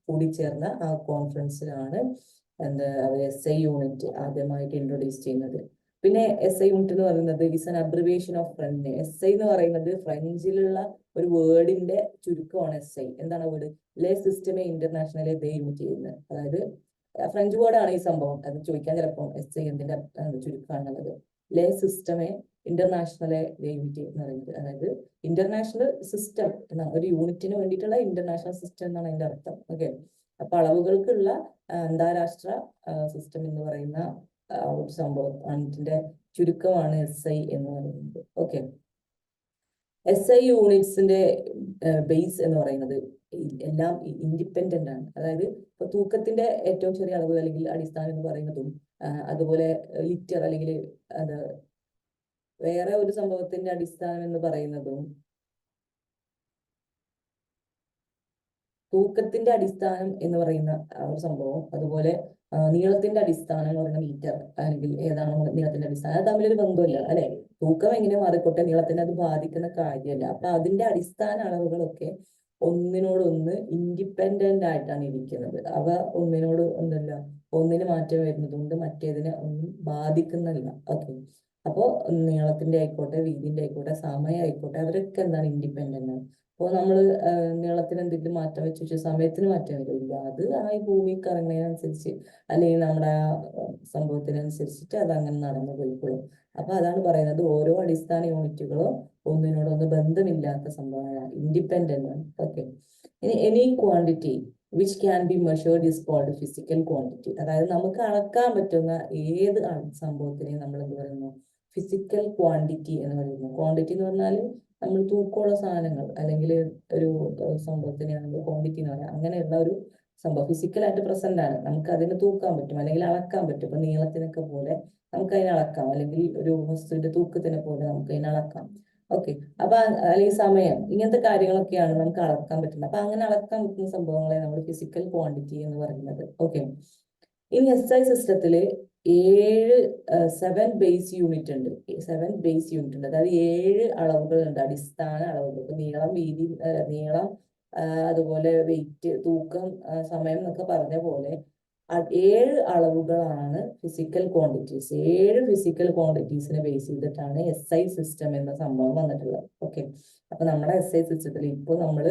കൂടിച്ചേർന്ന ആ കോൺഫറൻസിലാണ് എന്താ SI യൂണിറ്റ് ആദ്യമായിട്ട് ഇൻട്രൊഡ്യൂസ് ചെയ്യുന്നത്. പിന്നെ SI യൂണിറ്റ് എന്ന് പറയുന്നത് is an abbreviation of French. SI എന്ന് പറയുന്നത് ഫ്രഞ്ചിലുള്ള ഒരു വേർഡിന്റെ ചുരുക്കമാണ് SI. എന്താണ് വേർഡ്? ലേ സിസ്റ്റമെ ഇന്റർനാഷണലെ ദേ യൂണിറ്റ് ചെയ്യുന്നത്. അതായത് ഫ്രഞ്ച് വേർഡാണ് ഈ സംഭവം. അത് ചോദിക്കാൻ ചിലപ്പോൾ SI എന്തിന്റെ ചുരുക്കമാണുള്ളത്. ലേ സിസ്റ്റമെ ഇന്റർനാഷണലെ ദേ യൂണിറ്റ് എന്ന് പറയുന്നത്, അതായത് ഇന്റർനാഷണൽ സിസ്റ്റം എന്നാണ്, ഒരു യൂണിറ്റിന് വേണ്ടിയിട്ടുള്ള ഇന്റർനാഷണൽ സിസ്റ്റം എന്നാണ് അതിന്റെ അർത്ഥം. ഓക്കെ, അപ്പൊ അളവുകൾക്കുള്ള അന്താരാഷ്ട്ര സിസ്റ്റം എന്ന് പറയുന്ന ഒരു സംഭവം അതിന്റെ ചുരുക്കമാണ് SI എന്ന് പറയുന്നത്. ഓക്കെ, SI യൂണിറ്റ്സിന്റെ ബേസ് എന്ന് പറയുന്നത് എല്ലാം ഇൻഡിപെൻഡന്റ് ആണ്. അതായത് ഇപ്പൊ തൂക്കത്തിന്റെ ഏറ്റവും ചെറിയ അളവ് അല്ലെങ്കിൽ അടിസ്ഥാനം എന്ന് പറയുന്നതും അതുപോലെ ലിറ്റർ അല്ലെങ്കിൽ അത് വേറെ ഒരു സംഭവത്തിന്റെ അടിസ്ഥാനം എന്ന് പറയുന്നതും തൂക്കത്തിന്റെ അടിസ്ഥാനം എന്ന് പറയുന്ന ഒരു സംഭവം, അതുപോലെ നീളത്തിന്റെ അടിസ്ഥാനം എന്ന് പറയുന്ന മീറ്റർ അല്ലെങ്കിൽ ഏതാണ് നീളത്തിന്റെ അടിസ്ഥാനം, അത് തമ്മിലൊരു ബന്ധമില്ല അല്ലെ. തൂക്കം എങ്ങനെ മാറിക്കോട്ടെ, നീളത്തിന് അത് ബാധിക്കുന്ന കാര്യമല്ല. അപ്പൊ അതിന്റെ അടിസ്ഥാന അളവുകളൊക്കെ ഒന്നിനോടൊന്ന് ഇൻഡിപെൻഡന്റ് ആയിട്ടാണ് ഇരിക്കുന്നത്. അവ ഒന്നിനോട് എന്തല്ല, ഒന്നിന് മാറ്റം വരുന്നതുകൊണ്ട് മറ്റേതിനെ ഒന്നും ബാധിക്കുന്നില്ല. ഓക്കെ, അപ്പോ നീളത്തിന്റെ ആയിക്കോട്ടെ, വീതിന്റെ ആയിക്കോട്ടെ, സമയം ആയിക്കോട്ടെ, അവരൊക്കെ എന്താണ്, ഇൻഡിപെൻഡന്റ് ആണ്. അപ്പോൾ നമ്മൾ നീളത്തിന് എന്തെങ്കിലും മാറ്റം വെച്ച് സമയത്തിന് മാറ്റം വരില്ല. അത് ആ ഭൂമി കറങ്ങുന്നതിനനുസരിച്ച് അല്ലെങ്കിൽ നമ്മുടെ ആ സംഭവത്തിനനുസരിച്ചിട്ട് അത് അങ്ങനെ നടന്നു പോയിക്കോളും. അപ്പൊ അതാണ് പറയുന്നത്, ഓരോ അടിസ്ഥാന യൂണിറ്റുകളും ഒന്നിനോടൊന്ന് ബന്ധമില്ലാത്ത സംഭവങ്ങളാണ്, ഇൻഡിപെൻഡന്റ് ആണ്. ഓക്കെ, ഇനി any quantity which can be measured is called physical quantity. അതായത് നമുക്ക് അളക്കാൻ പറ്റുന്ന ഏത് സംഭവത്തിനെയും നമ്മൾ എന്ത് പറയുന്നു, ഫിസിക്കൽ ക്വാണ്ടിറ്റി എന്ന് പറയുന്നു. ക്വാണ്ടിറ്റി എന്ന് പറഞ്ഞാൽ നമ്മൾ തൂക്കമുള്ള സാധനങ്ങൾ അല്ലെങ്കിൽ ഒരു സംഭവത്തിനെയാണ് നമ്മൾ ക്വാണ്ടിറ്റി എന്ന് പറയാം. അങ്ങനെയുള്ള ഒരു സംഭവം ഫിസിക്കലായിട്ട് പ്രസന്റ് ആണ്, നമുക്ക് അതിനെ തൂക്കാൻ പറ്റും അല്ലെങ്കിൽ അളക്കാൻ പറ്റും. ഇപ്പൊ നീളത്തിനൊക്കെ പോലെ നമുക്ക് അതിനെ അളക്കാം, അല്ലെങ്കിൽ ഒരു വസ്തുവിന്റെ തൂക്കത്തിനെ പോലെ നമുക്ക് അതിനെ അളക്കാം. ഓക്കെ, അപ്പൊ അല്ലെങ്കിൽ സമയം, ഇങ്ങനത്തെ കാര്യങ്ങളൊക്കെയാണ് നമുക്ക് അളക്കാൻ പറ്റുന്നത്. അപ്പൊ അങ്ങനെ അളക്കാൻ പറ്റുന്ന സംഭവങ്ങളെ നമ്മൾ ഫിസിക്കൽ ക്വാണ്ടിറ്റി എന്ന് പറയുന്നത്. ഓക്കെ, ഇനി SI സിസ്റ്റത്തില് 7 ബേസ് യൂണിറ്റ് ഉണ്ട്. 7 ബേസ് യൂണിറ്റ് ഉണ്ട്, അതായത് 7 അളവുകളുണ്ട്, അടിസ്ഥാന അളവുകൾ. ഇപ്പൊ നീളം, വീതി, നീളം, അതുപോലെ വെയിറ്റ്, തൂക്കം, സമയം എന്നൊക്കെ പറഞ്ഞ പോലെ 7 അളവുകളാണ് ഫിസിക്കൽ ക്വാണ്ടിറ്റീസ്. 7 ഫിസിക്കൽ ക്വാണ്ടിറ്റീസിനെ ബേസ് ചെയ്തിട്ടാണ് SI സിസ്റ്റം എന്ന സംഭവം വന്നിട്ടുള്ളത്. ഓക്കെ, അപ്പൊ നമ്മുടെ SI സിസ്റ്റത്തിൽ ഇപ്പോൾ നമ്മൾ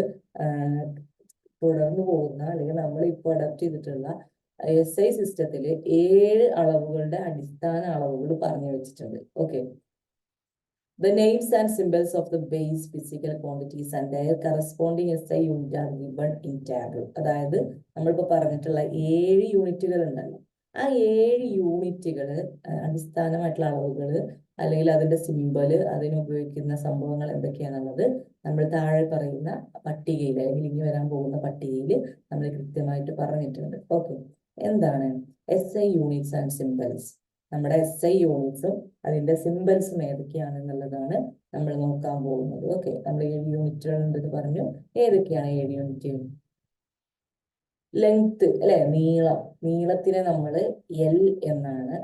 തുടർന്നു പോകുന്ന അല്ലെങ്കിൽ നമ്മൾ ഇപ്പോൾ അഡാപ്റ്റ് ചെയ്തിട്ടുള്ള SI സിസ്റ്റത്തില് 7 അളവുകളുടെ അടിസ്ഥാന അളവുകൾ പറഞ്ഞു വെച്ചിട്ടുണ്ട്. Okay, the names and symbols of the base physical quantities and their corresponding SI unit are given in table. അതായത് നമ്മളിപ്പോ പറഞ്ഞിട്ടുള്ള 7 യൂണിറ്റുകൾ ഉണ്ടല്ലോ, ആ 7 യൂണിറ്റുകൾ അടിസ്ഥാനമായിട്ടുള്ള അളവുകൾ അല്ലെങ്കിൽ അതിന്റെ സിമ്പല്, അതിന് ഉപയോഗിക്കുന്ന സംഭവങ്ങൾ എന്തൊക്കെയാണെന്നുള്ളത് നമ്മൾ താഴെ പറയുന്ന പട്ടികയിൽ അല്ലെങ്കിൽ ഇനി വരാൻ പോകുന്ന പട്ടികയിൽ നമ്മൾ കൃത്യമായിട്ട് പറഞ്ഞിട്ടുണ്ട്. ഓക്കെ, എന്താണ് SI യൂണിറ്റ്സ് ആൻഡ് സിമ്പൽസ്? നമ്മുടെ SI യൂണിറ്റ്സും അതിന്റെ സിമ്പൽസും ഏതൊക്കെയാണെന്നുള്ളതാണ് നമ്മൾ നോക്കാൻ പോകുന്നത്. ഓക്കെ, നമ്മൾ 7 യൂണിറ്റുകൾ ഉണ്ടെന്ന് പറഞ്ഞു. ഏതൊക്കെയാണ് 7 യൂണിറ്റ്? ലെങ്ത് അല്ലെ, നീളം. നീളത്തിനെ നമ്മൾ L എന്നാണ്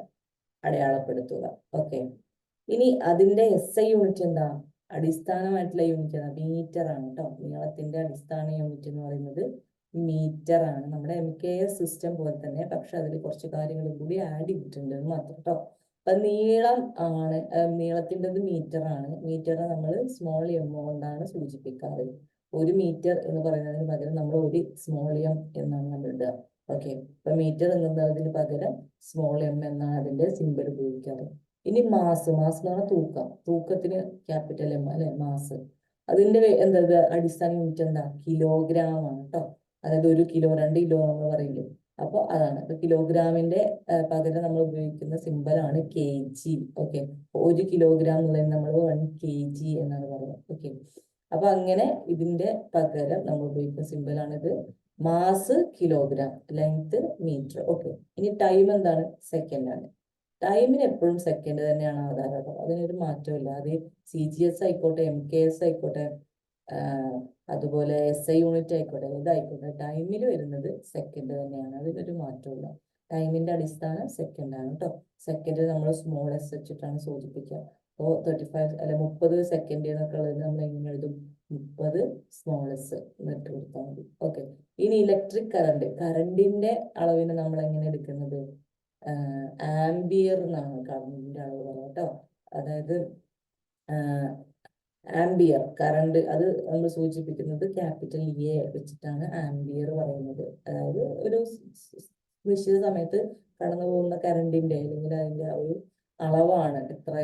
അടയാളപ്പെടുത്തുക. ഓക്കെ, ഇനി അതിന്റെ SI യൂണിറ്റ് എന്താ? അടിസ്ഥാനമായിട്ടുള്ള യൂണിറ്റ് എന്താ? മീറ്റർ ആണ് കേട്ടോ. നീളത്തിന്റെ അടിസ്ഥാന യൂണിറ്റ് എന്ന് പറയുന്നത് മീറ്റർ ആണ്. നമ്മുടെ MKS സിസ്റ്റം പോലെ തന്നെ, പക്ഷെ അതിൽ കുറച്ച് കാര്യങ്ങൾ കൂടി ആഡ് ചെയ്തിട്ടുണ്ട് എന്ന് മാത്രം കേട്ടോ. അപ്പൊ നീളം ആണ്, നീളത്തിൻ്റെത് മീറ്റർ ആണ്. മീറ്ററിനെ നമ്മൾ സ്മോൾ m കൊണ്ടാണ് സൂചിപ്പിക്കാറ്. 1 മീറ്റർ എന്ന് പറയുന്നതിന് പകരം നമ്മൾ 1 സ്മോൾ m എന്നാണ് നമ്മൾ ഇടുക. ഓക്കെ, അപ്പൊ മീറ്റർ എന്നതിന് പകരം സ്മോൾ m എന്നാണ് അതിന്റെ സിമ്പിൾ ഉപയോഗിക്കാറ്. ഇനി മാസ്. മാസ് എന്ന് പറഞ്ഞാൽ തൂക്കം. തൂക്കത്തിന് ക്യാപിറ്റൽ M അല്ലെ, മാസ്. അതിന്റെ എന്താ അടിസ്ഥാന യൂണിറ്റ് എന്താ? കിലോഗ്രാം ആണ് കേട്ടോ. അതായത് 1 കിലോ 2 കിലോ നമ്മൾ പറയില്ലേ, അപ്പൊ അതാണ്. കിലോഗ്രാമിന്റെ പകരം നമ്മൾ ഉപയോഗിക്കുന്ന സിമ്പലാണ് kg. ഓക്കെ, 1 കിലോഗ്രാം എന്നുള്ളത് നമ്മൾ 1 kg എന്നാണ് പറയുന്നത്. ഓക്കെ, അപ്പൊ അങ്ങനെ ഇതിന്റെ പകരം നമ്മൾ ഉപയോഗിക്കുന്ന സിമ്പലാണിത്. Mass kilogram, length metre. Okay, ഇനി ടൈം എന്താണ്? സെക്കൻഡ് ആണ്. ടൈമിന് എപ്പോഴും സെക്കൻഡ് തന്നെയാണ് ആധാരം, അതിനൊരു മാറ്റമില്ല. അത് CGS ആയിക്കോട്ടെ, MKS ആയിക്കോട്ടെ, അതുപോലെ SI യൂണിറ്റ് ആയിക്കോട്ടെ, ഏതായിക്കോട്ടെ, ടൈമിൽ വരുന്നത് സെക്കൻഡ് തന്നെയാണ്, അതിനൊരു മാറ്റമില്ല. ടൈമിന്റെ അടിസ്ഥാനം സെക്കൻഡ് ആണ് കേട്ടോ. സെക്കൻഡ് നമ്മൾ സ്മോൾ s വെച്ചിട്ടാണ് സൂചിപ്പിക്കുക. അപ്പോൾ 35 അല്ല 30 സെക്കൻഡ് എന്നൊക്കെ ഉള്ളത് നമ്മൾ എങ്ങനെ എഴുതും? 30 സ്മോൾ എസ് എന്നിട്ട് കൊടുത്താൽ മതി. ഓക്കെ. ഇനി ഇലക്ട്രിക് കറണ്ടിന്റെ അളവിന് നമ്മൾ എങ്ങനെ എടുക്കുന്നത്? ആംബിയർ എന്നാണ് കറണ്ടിന്റെ അളവ് പറയുക കേട്ടോ. അതായത് ആംബിയർ കറണ്ട് അത് നമ്മൾ സൂചിപ്പിക്കുന്നത് ക്യാപിറ്റൽ എ വെച്ചിട്ടാണ് ആംബിയർ പറയുന്നത്. അതായത് ഒരു നിശ്ചിത സമയത്ത് കടന്നു പോകുന്ന കറണ്ടിന്റെ അല്ലെങ്കിൽ അതിന്റെ ഒരു അളവാണ്. എത്ര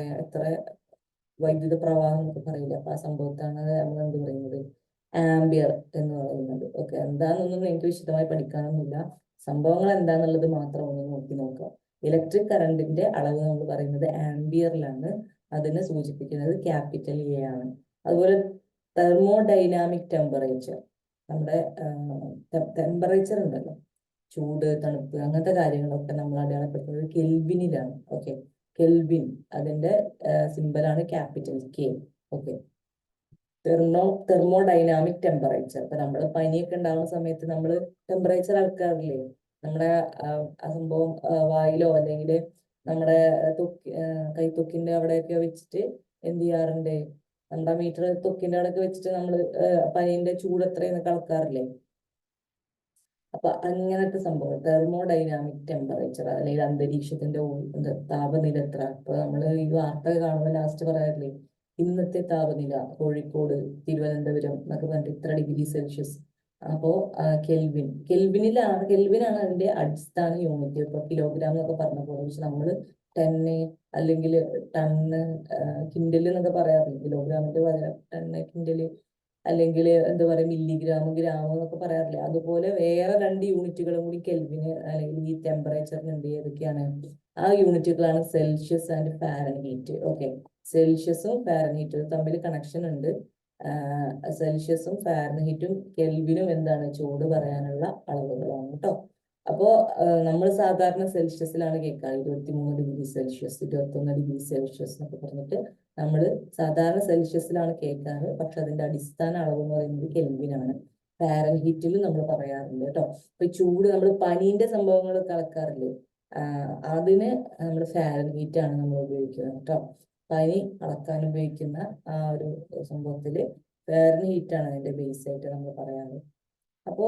വൈദ്യുത പ്രവാഹം എന്നൊക്കെ പറയില്ല. അപ്പൊ ആ സംഭവത്താണ് നമ്മൾ എന്ത് പറയുന്നത്? ആംബിയർ എന്ന് പറയുന്നത്. ഓക്കെ. എന്താണെന്നൊന്നും എനിക്ക് വിശദമായി പഠിക്കാനൊന്നുമില്ല. സംഭവങ്ങൾ എന്താന്നുള്ളത് മാത്രം ഒന്ന് നോക്കാം. ഇലക്ട്രിക് കറണ്ടിന്റെ അളവ് നമ്മൾ പറയുന്നത് ആംബിയറിലാണ്. അതിനെ സൂചിപ്പിക്കുന്നത് ക്യാപിറ്റൽ എ ആണ്. അതുപോലെ തെർമോഡൈനാമിക് ടെമ്പറേച്ചർ, നമ്മുടെ ടെമ്പറേച്ചർ ഉണ്ടല്ലോ, ചൂട് തണുപ്പ് അങ്ങനത്തെ കാര്യങ്ങളൊക്കെ നമ്മൾ അടയാളപ്പെടുത്തുന്നത് കെൽവിനിലാണ്. ഓക്കെ. കെൽവിൻ അതിന്റെ സിമ്പലാണ് capital K. Okay. Thermodynamic temperature. ഇപ്പൊ നമ്മൾ പനിയൊക്കെ ഉണ്ടാകുന്ന സമയത്ത് നമ്മൾ ടെമ്പറേച്ചർ അളക്കാറില്ലേ? നമ്മുടെ ആ സംഭവം വായിലോ അല്ലെങ്കിൽ നമ്മുടെ കൈത്തൊക്കിന്റെ അവിടെയൊക്കെ വെച്ചിട്ട് എന്ത് ചെയ്യാറുണ്ട്? നമ്മുടെ മീറ്റർ തൊക്കിന്റെ അവിടെയൊക്കെ വെച്ചിട്ട് നമ്മൾ പനീന്റെ ചൂട് എത്രയെന്നൊക്കെ അളക്കാറില്ലേ? അപ്പൊ അങ്ങനത്തെ സംഭവം തെർമോഡൈനാമിക് ടെമ്പറേച്ചർ, അല്ലെങ്കിൽ അന്തരീക്ഷത്തിന്റെ താപനില എത്ര. ഇപ്പൊ നമ്മൾ ഈ വാർത്ത കാണുമ്പോൾ ലാസ്റ്റ് പറയാറില്ലേ, ഇന്നത്തെ താപനില കോഴിക്കോട്, തിരുവനന്തപുരം എന്നൊക്കെ പറഞ്ഞിട്ട് ഇത്ര ഡിഗ്രി സെൽഷ്യസ്. അപ്പോ കെൽവിനാണ് അതിന്റെ അടിസ്ഥാന യൂണിറ്റ്. ഇപ്പൊ കിലോഗ്രാം എന്നൊക്കെ പറഞ്ഞ പോലെ. പക്ഷെ നമ്മള് ടെന്ന് അല്ലെങ്കിൽ ടണ്ണ്, കിൻഡല് എന്നൊക്കെ പറയാറില്ല. കിലോഗ്രാമിന്റെ പകരം ടണ്ണ്, കിൻഡല് അല്ലെങ്കിൽ എന്താ പറയുക മില്ലിഗ്രാം, ഗ്രാം എന്നൊക്കെ പറയാറില്ല. അതുപോലെ വേറെ 2 യൂണിറ്റുകളും കൂടി കെൽവിന് അല്ലെങ്കിൽ ഈ ടെമ്പറേച്ചറിന് ഉണ്ട്. ഏതൊക്കെയാണ് ആ യൂണിറ്റുകളാണ്? Celsius and Fahrenheit. ഓക്കെ. സെൽഷ്യസും ഫാരൻഹീറ്റും തമ്മിൽ കണക്ഷൻ ഉണ്ട്. സെൽഷ്യസും ഫാരൻഹീറ്റും കെൽവിനും എന്താണ്? ചൂട് പറയാനുള്ള അളവുകളാണ് കേട്ടോ. അപ്പോ നമ്മൾ സാധാരണ സെൽഷ്യസിലാണ് കേൾക്കാറ്. 23 ഡിഗ്രി സെൽഷ്യസ്, 21 ഡിഗ്രി സെൽഷ്യസ് എന്നൊക്കെ പറഞ്ഞിട്ട് നമ്മൾ സാധാരണ സെൽഷ്യസിലാണ് കേൾക്കാറ്. പക്ഷെ അതിന്റെ അടിസ്ഥാന അളവ് എന്ന് പറയുന്നത് കെൽവിനാണ്. ഫാരൻഹീറ്റിൽ നമ്മൾ പറയാറുണ്ട് കേട്ടോ. ഇപ്പൊ ചൂട് നമ്മൾ പനീന്റെ സംഭവങ്ങൾ അളക്കാറില്ലേ? അതിന് നമ്മൾ ഫാരൻഹീറ്റ് ആണ് നമ്മൾ ഉപയോഗിക്കുന്നത് കേട്ടോ. പനി അളക്കാൻ ഉപയോഗിക്കുന്ന ആ ഒരു സംഭവത്തില് ഫാരൻഹീറ്റ് ആണ് അതിന്റെ ബേസ് ആയിട്ട് നമ്മൾ പറയാറ്. അപ്പോ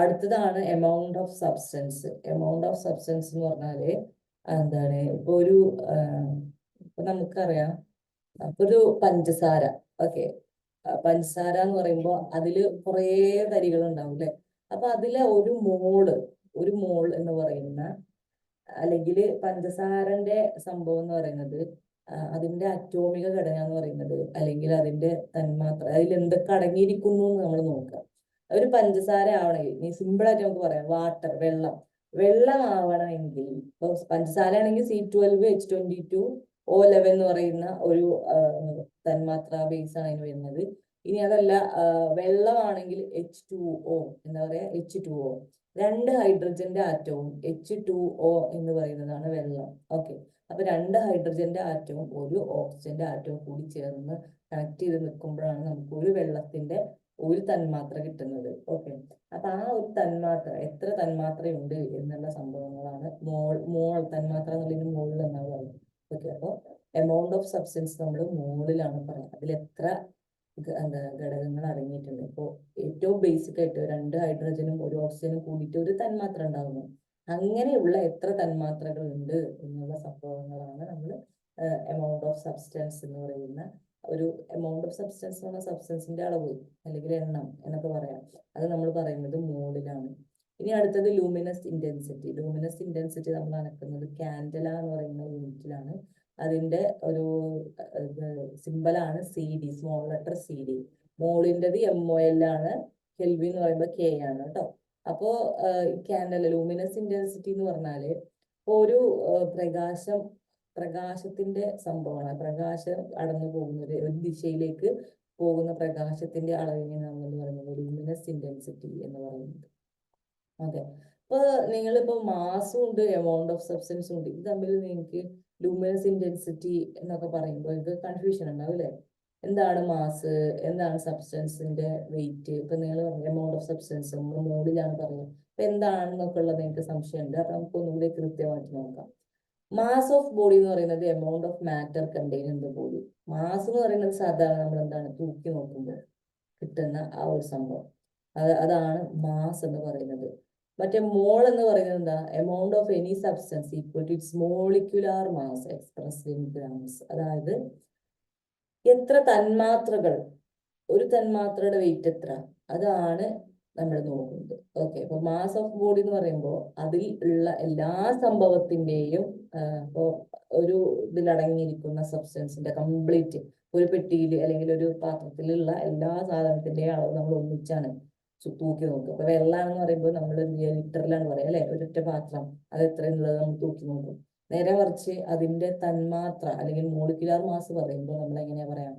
അടുത്തതാണ് amount of substance. Amount of substance എന്ന് പറഞ്ഞാല് എന്താണ്? ഇപ്പൊ ഇപ്പൊ നമുക്കറിയാം, അപ്പൊ ഒരു പഞ്ചസാര. ഓക്കെ. പഞ്ചസാര എന്ന് പറയുമ്പോൾ അതില് കുറേ തരികൾ ഉണ്ടാവും അല്ലെ? അപ്പൊ അതിലെ ഒരു മോൾ എന്ന് പറയുന്ന, അല്ലെങ്കിൽ പഞ്ചസാരന്റെ സംഭവം എന്ന് പറയുന്നത് അതിന്റെ അറ്റോമിക ഘടന എന്ന് പറയുന്നത്, അല്ലെങ്കിൽ അതിന്റെ തന്മാത്ര, അതിൽ എന്തൊക്കെ അടങ്ങിയിരിക്കുന്നു എന്ന് നമ്മൾ നോക്കാം. ഒരു പഞ്ചസാര ആവണമെങ്കിൽ സിമ്പിൾ ആയിട്ട് നമുക്ക് പറയാം, വെള്ളം ആവണമെങ്കിൽ ഇപ്പൊ പഞ്ചസാര ആണെങ്കിൽ C12H22O11 എന്ന് പറയുന്ന ഒരു തന്മാത്ര ബേസ് ആണ് അതിന് വരുന്നത്. ഇനി അതല്ല, വെള്ളമാണെങ്കിൽ H2O, എന്താ പറയാ, H2O. 2 ഹൈഡ്രജന്റെ ആറ്റവും H2O എന്ന് പറയുന്നതാണ് വെള്ളം. ഓക്കെ. അപ്പൊ 2 ഹൈഡ്രജന്റെ ആറ്റവും 1 ഓക്സിജന്റെ ആറ്റവും കൂടി ചേർന്ന് കണക്ട് ചെയ്ത് നിൽക്കുമ്പോഴാണ് നമുക്ക് ഒരു വെള്ളത്തിന്റെ ഒരു തന്മാത്ര കിട്ടുന്നത്. ഓക്കെ. അപ്പൊ ആ ഒരു തന്മാത്ര, എത്ര തന്മാത്രയുണ്ട് എന്നുള്ള സംഭവങ്ങളാണ് മോൾ തന്മാത്ര എന്നുള്ളതിന് മോളിൽ എന്നാണ് പറയുന്നത്. ഓക്കെ. അപ്പൊ എമൗണ്ട് ഓഫ് സബ്സ്റ്റൻസ് നമ്മൾ മോളിലാണ് പറയുന്നത്. അതിൽ എത്ര ഘടകങ്ങൾ അടങ്ങിയിട്ടുണ്ട്. ഇപ്പോൾ ഏറ്റവും ബേസിക് ആയിട്ട് 2 ഹൈഡ്രജനും 1 ഓക്സിജനും കൂടിയിട്ട് ഒരു തന്മാത്ര ഉണ്ടാകുന്നു. അങ്ങനെയുള്ള എത്ര തന്മാത്രകൾ ഉണ്ട് എന്നുള്ള സംഭവങ്ങളാണ് നമ്മൾ എമൗണ്ട് ഓഫ് സബ്സ്റ്റൻസ് എന്ന് പറയുന്ന ഒരു എമൗണ്ട് ഓഫ് സബ്സ്റ്റൻസ് എന്ന് പറഞ്ഞാൽ സബ്സ്റ്റൻസിന്റെ അളവ് അല്ലെങ്കിൽ എണ്ണം എന്നൊക്കെ പറയാം. അത് നമ്മൾ പറയുന്നത് മോളിലാണ്. ഇനി അടുത്തത് ലൂമിനസ് ഇന്റൻസിറ്റി. ലൂമിനസ് ഇന്റൻസിറ്റി നമ്മൾ അളക്കുന്നത് കാൻഡല എന്ന് പറയുന്ന യൂണിറ്റിലാണ്. അതിന്റെ ഒരു സിമ്പലാണ് CD, small letter CD. മോളിൻ്റെത് MOL ആണ്. കെൽവിൻ എന്ന് പറയുമ്പോൾ K ആണ് കേട്ടോ. അപ്പോ കാൻഡല ലൂമിനസ് ഇന്റൻസിറ്റി എന്ന് പറഞ്ഞാല് ഒരു പ്രകാശത്തിന്റെ സംഭവമാണ്. പ്രകാശം അടന്നു പോകുന്ന ഒരു ദിശയിലേക്ക് പോകുന്ന പ്രകാശത്തിന്റെ അളവിനെ നമ്മൾ പറയുന്നത് ലൂമിനസ് ഇന്റൻസിറ്റി എന്ന് പറയുന്നത്. ഓക്കെ. അപ്പൊ നിങ്ങളിപ്പോ മാസും ഉണ്ട്, എമൗണ്ട് ഓഫ് സബ്സ്റ്റൻസും ഉണ്ട്. ഇത് തമ്മിൽ നിങ്ങൾക്ക് ലൂമിനസ് ഇന്റൻസിറ്റി എന്നൊക്കെ പറയുമ്പോൾ ഇത് കൺഫ്യൂഷൻ ഉണ്ടാവും അല്ലെ? എന്താണ് മാസ്, എന്താണ് സബ്സ്റ്റൻസിന്റെ വെയിറ്റ്? ഇപ്പൊ നിങ്ങൾ പറഞ്ഞു എമൗണ്ട് ഓഫ് സബ്സ്റ്റൻസ് നമ്മൾ മോഡിലാണ് പറയുന്നത്. അപ്പൊ എന്താണെന്നൊക്കെ ഉള്ളത് നിങ്ങൾക്ക് സംശയമുണ്ട്. അപ്പൊ നമുക്ക് ഒന്നുകൂടി കൃത്യമായിട്ട് നോക്കാം. മാസ് ഓഫ് ബോഡി എന്ന് പറയുന്നത് amount of matter contain in the body. Mass എന്ന് പറയുന്നത് സാധാരണ നമ്മൾ എന്താണ് തൂക്കി നോക്കുമ്പോൾ കിട്ടുന്ന ആ ഒരു സംഭവം, അതാണ് മാസ് എന്ന് പറയുന്നത്. മറ്റേ മോൾ എന്ന് പറയുന്നത് എന്താ, amount of any substance equal to its molecular mass expressed in grams. അതായത് എത്ര തന്മാത്രകൾ, ഒരു തന്മാത്രയുടെ വെയിറ്റ് എത്ര, അതാണ് നമ്മൾ നോക്കുന്നത്. ഓക്കെ, അപ്പൊ മാസ് ഓഫ് ബോഡി എന്ന് പറയുമ്പോൾ അതിൽ ഉള്ള എല്ലാ സംഭവത്തിന്റെയും ഇപ്പോ ഒരു ഇതിലടങ്ങിയിരിക്കുന്ന സബ്സ്റ്റൻസിന്റെ കംപ്ലീറ്റ് ഒരു പെട്ടിയിൽ അല്ലെങ്കിൽ ഒരു പാത്രത്തിലുള്ള എല്ലാ സാധനത്തിന്റെയും അളവ് നമ്മൾ ഒന്നിച്ചാണ് തൂക്കി നോക്കുക. അപ്പൊ വെള്ളാണെന്ന് പറയുമ്പോൾ നമ്മൾ ലിറ്ററിലാണ് പറയാം അല്ലെ, ഒരൊറ്റ പാത്രം അത് എത്രയുള്ളത് നമ്മൾ തൂക്കി നോക്കും. നേരെ മറിച്ച് അതിന്റെ തന്മാത്ര അല്ലെങ്കിൽ മോളിക്കുലാർ മാസ് പറയുമ്പോൾ നമ്മൾ എങ്ങനെയാ പറയാം,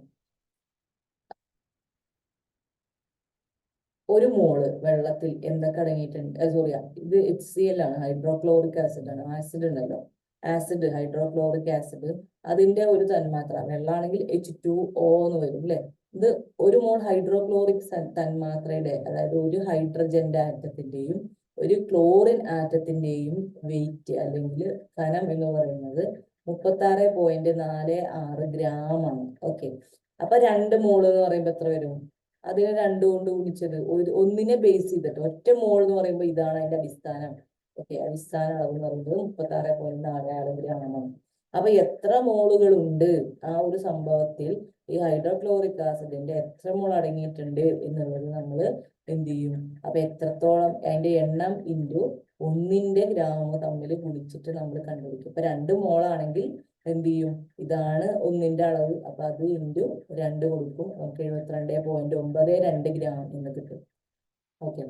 ഒരു മോള് വെള്ളത്തിൽ എന്തൊക്കെ അടങ്ങിയിട്ടുണ്ട്, സോറി ഇത് HCl ആണ്, ഹൈഡ്രോക്ലോറിക് ആസിഡ് ആണ്. ആസിഡ് ഉണ്ടല്ലോ, ആസിഡ് ഹൈഡ്രോക്ലോറിക് ആസിഡ്, അതിന്റെ ഒരു തന്മാത്ര വെള്ളമാണെങ്കിൽ H2O എന്ന് വരും അല്ലെ. ഇത് ഒരു മോൾ ഹൈഡ്രോക്ലോറിക് തന്മാത്രയുടെ, അതായത് ഒരു ഹൈഡ്രജന്റെ ആറ്റത്തിന്റെയും ഒരു ക്ലോറിൻ ആറ്റത്തിന്റെയും വെയിറ്റ് അല്ലെങ്കിൽ കനം എന്ന് പറയുന്നത് 36.46 ഗ്രാം ആണ്. ഓക്കെ, അപ്പൊ 2 മോള് എന്ന് പറയുമ്പോൾ എത്ര വരും, അതിനെ 2 കൊണ്ട് ഗുണിച്ചത് ഒന്നിനെ ബേസ് ചെയ്തിട്ട് ഒറ്റ മോൾ എന്ന് പറയുമ്പോൾ ഇതാണ് അതിന്റെ അടിസ്ഥാനം. ഓക്കെ, അടിസ്ഥാന അളവ് എന്ന് പറയുന്നത് 36.46 ഗ്രാമാണ്. അപ്പൊ എത്ര മോളുകൾ ഉണ്ട് ആ ഒരു സംഭവത്തിൽ, ഈ ഹൈഡ്രോക്ലോറിക് ആസിഡിന്റെ എത്ര മോൾ അടങ്ങിയിട്ടുണ്ട് എന്നുള്ളത് നമ്മൾ എന്ത് ചെയ്യും, അപ്പൊ എത്രത്തോളം അതിന്റെ എണ്ണം ഇൻറ്റു 1ന്റെ ഗ്രാം തമ്മിൽ ഗുണിച്ചിട്ട് നമ്മൾ കണ്ടുപിടിക്കും. ഇപ്പൊ 2 മോളാണെങ്കിൽ എന്ത് ചെയ്യും, ഇതാണ് 1ന്റെ അളവ്, അപ്പൊ അത് ഇൻറ്റു 2 കൊടുക്കും, നമുക്ക് 72.92 ഗ്രാം എന്ന് കിട്ടും. ഓക്കെ,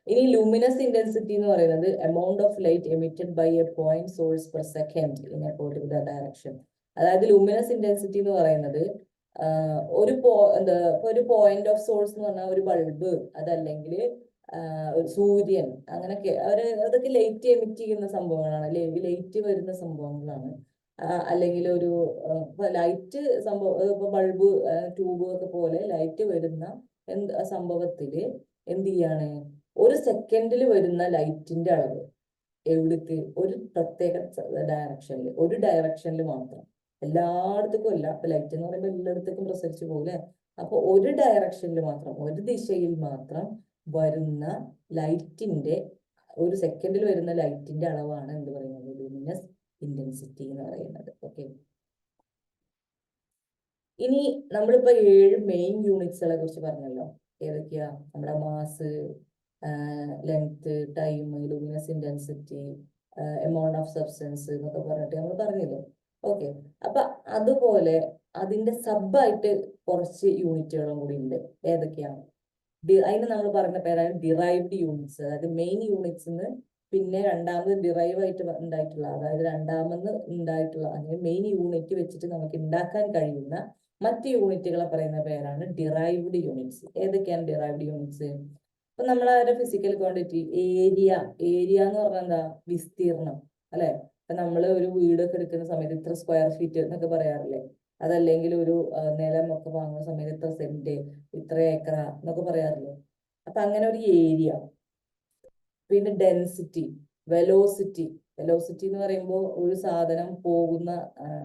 ഇനി ലൂമിനസ് ഇന്റൻസിറ്റി എന്ന് പറയുന്നത് amount of light emitted by a point source per second in a particular direction. അതായത് ലൂമിനസ് ഇന്റൻസിറ്റി എന്ന് പറയുന്നത് ഒരു പോയിന്റ് ഓഫ് സോഴ്സ് എന്ന് പറഞ്ഞാൽ ഒരു ബൾബ്, അതല്ലെങ്കിൽ ഒരു സൂര്യൻ, അങ്ങനെയൊക്കെ അതൊക്കെ ലൈറ്റ് എമിറ്റ് ചെയ്യുന്ന സംഭവങ്ങളാണ്, ലൈറ്റ് വരുന്ന സംഭവങ്ങളാണ്. അല്ലെങ്കിൽ ഒരു ലൈറ്റ് സംഭവം, ഇപ്പൊ ബൾബ് ട്യൂബ് ഒക്കെ പോലെ ലൈറ്റ് വരുന്ന സംഭവത്തില് എന്ത് ചെയ്യാണ്, ഒരു സെക്കൻഡിൽ വരുന്ന ലൈറ്റിന്റെ അളവ് എവിടേക്ക്, ഒരു പ്രത്യേക ഡയറക്ഷനിൽ മാത്രം, എല്ലായിടത്തേക്കും അല്ല. അപ്പൊ ലൈറ്റ് എന്ന് പറയുമ്പോൾ എല്ലായിടത്തേക്കും പ്രസരിച്ചു പോലെ, അപ്പൊ ഒരു ഡയറക്ഷനിൽ മാത്രം, ഒരു ദിശയിൽ മാത്രം വരുന്ന ലൈറ്റിന്റെ, ഒരു സെക്കൻഡിൽ വരുന്ന ലൈറ്റിന്റെ അളവാണ് എന്ത് പറയുന്നത്, ലൂമിനസ് ഇന്റൻസിറ്റി എന്ന് പറയുന്നത്. ഓക്കെ, ഇനി നമ്മളിപ്പോ 7 മെയിൻ യൂണിറ്റ്സുകളെ കുറിച്ച് പറഞ്ഞല്ലോ. ഏതൊക്കെയാ, നമ്മുടെ mass, length, time, luminous intensity, amount of substance എന്നൊക്കെ പറഞ്ഞിട്ട് നമ്മൾ പറഞ്ഞില്ലേ. ഓക്കെ, അപ്പൊ അതുപോലെ അതിന്റെ സബായിട്ട് കുറച്ച് യൂണിറ്റുകളും കൂടി ഉണ്ട്. ഏതൊക്കെയാണ്, അതിന് നമ്മൾ പറഞ്ഞ പേരാണ് ഡിറൈവ്ഡ് യൂണിറ്റ്സ്. അതായത് മെയിൻ യൂണിറ്റ്സ് പിന്നെ രണ്ടാമത് ഡിറൈവ് ആയിട്ട് ഉണ്ടായിട്ടുള്ള, അതായത് രണ്ടാമത് ഉണ്ടായിട്ടുള്ള അല്ലെങ്കിൽ മെയിൻ യൂണിറ്റ് വെച്ചിട്ട് നമുക്ക് ഉണ്ടാക്കാൻ കഴിയുന്ന മറ്റ് യൂണിറ്റുകളെ പറയുന്ന പേരാണ് ഡിറൈവ്ഡ് യൂണിറ്റ്സ്. ഏതൊക്കെയാണ് ഡിറൈവ്ഡ് യൂണിറ്റ്സ്? അപ്പൊ നമ്മളെ ഫിസിക്കൽ ക്വാണ്ടിറ്റി ഏരിയ എന്ന് പറഞ്ഞാൽ എന്താ, വിസ്തീർണം അല്ലെ. അപ്പൊ നമ്മൾ ഒരു വീടൊക്കെ എടുക്കുന്ന സമയത്ത് ഇത്ര സ്ക്വയർ ഫീറ്റ് എന്നൊക്കെ പറയാറില്ലേ. അതല്ലെങ്കിൽ ഒരു നിലം ഒക്കെ വാങ്ങുന്ന സമയത്ത് ഇത്ര സെന്റ്, ഇത്ര ഏക്കറ എന്നൊക്കെ പറയാറില്ലേ. അപ്പൊ അങ്ങനെ ഒരു ഏരിയ. പിന്നെ ഡെൻസിറ്റി, വെലോസിറ്റി എന്ന് പറയുമ്പോൾ ഒരു സാധനം പോകുന്ന,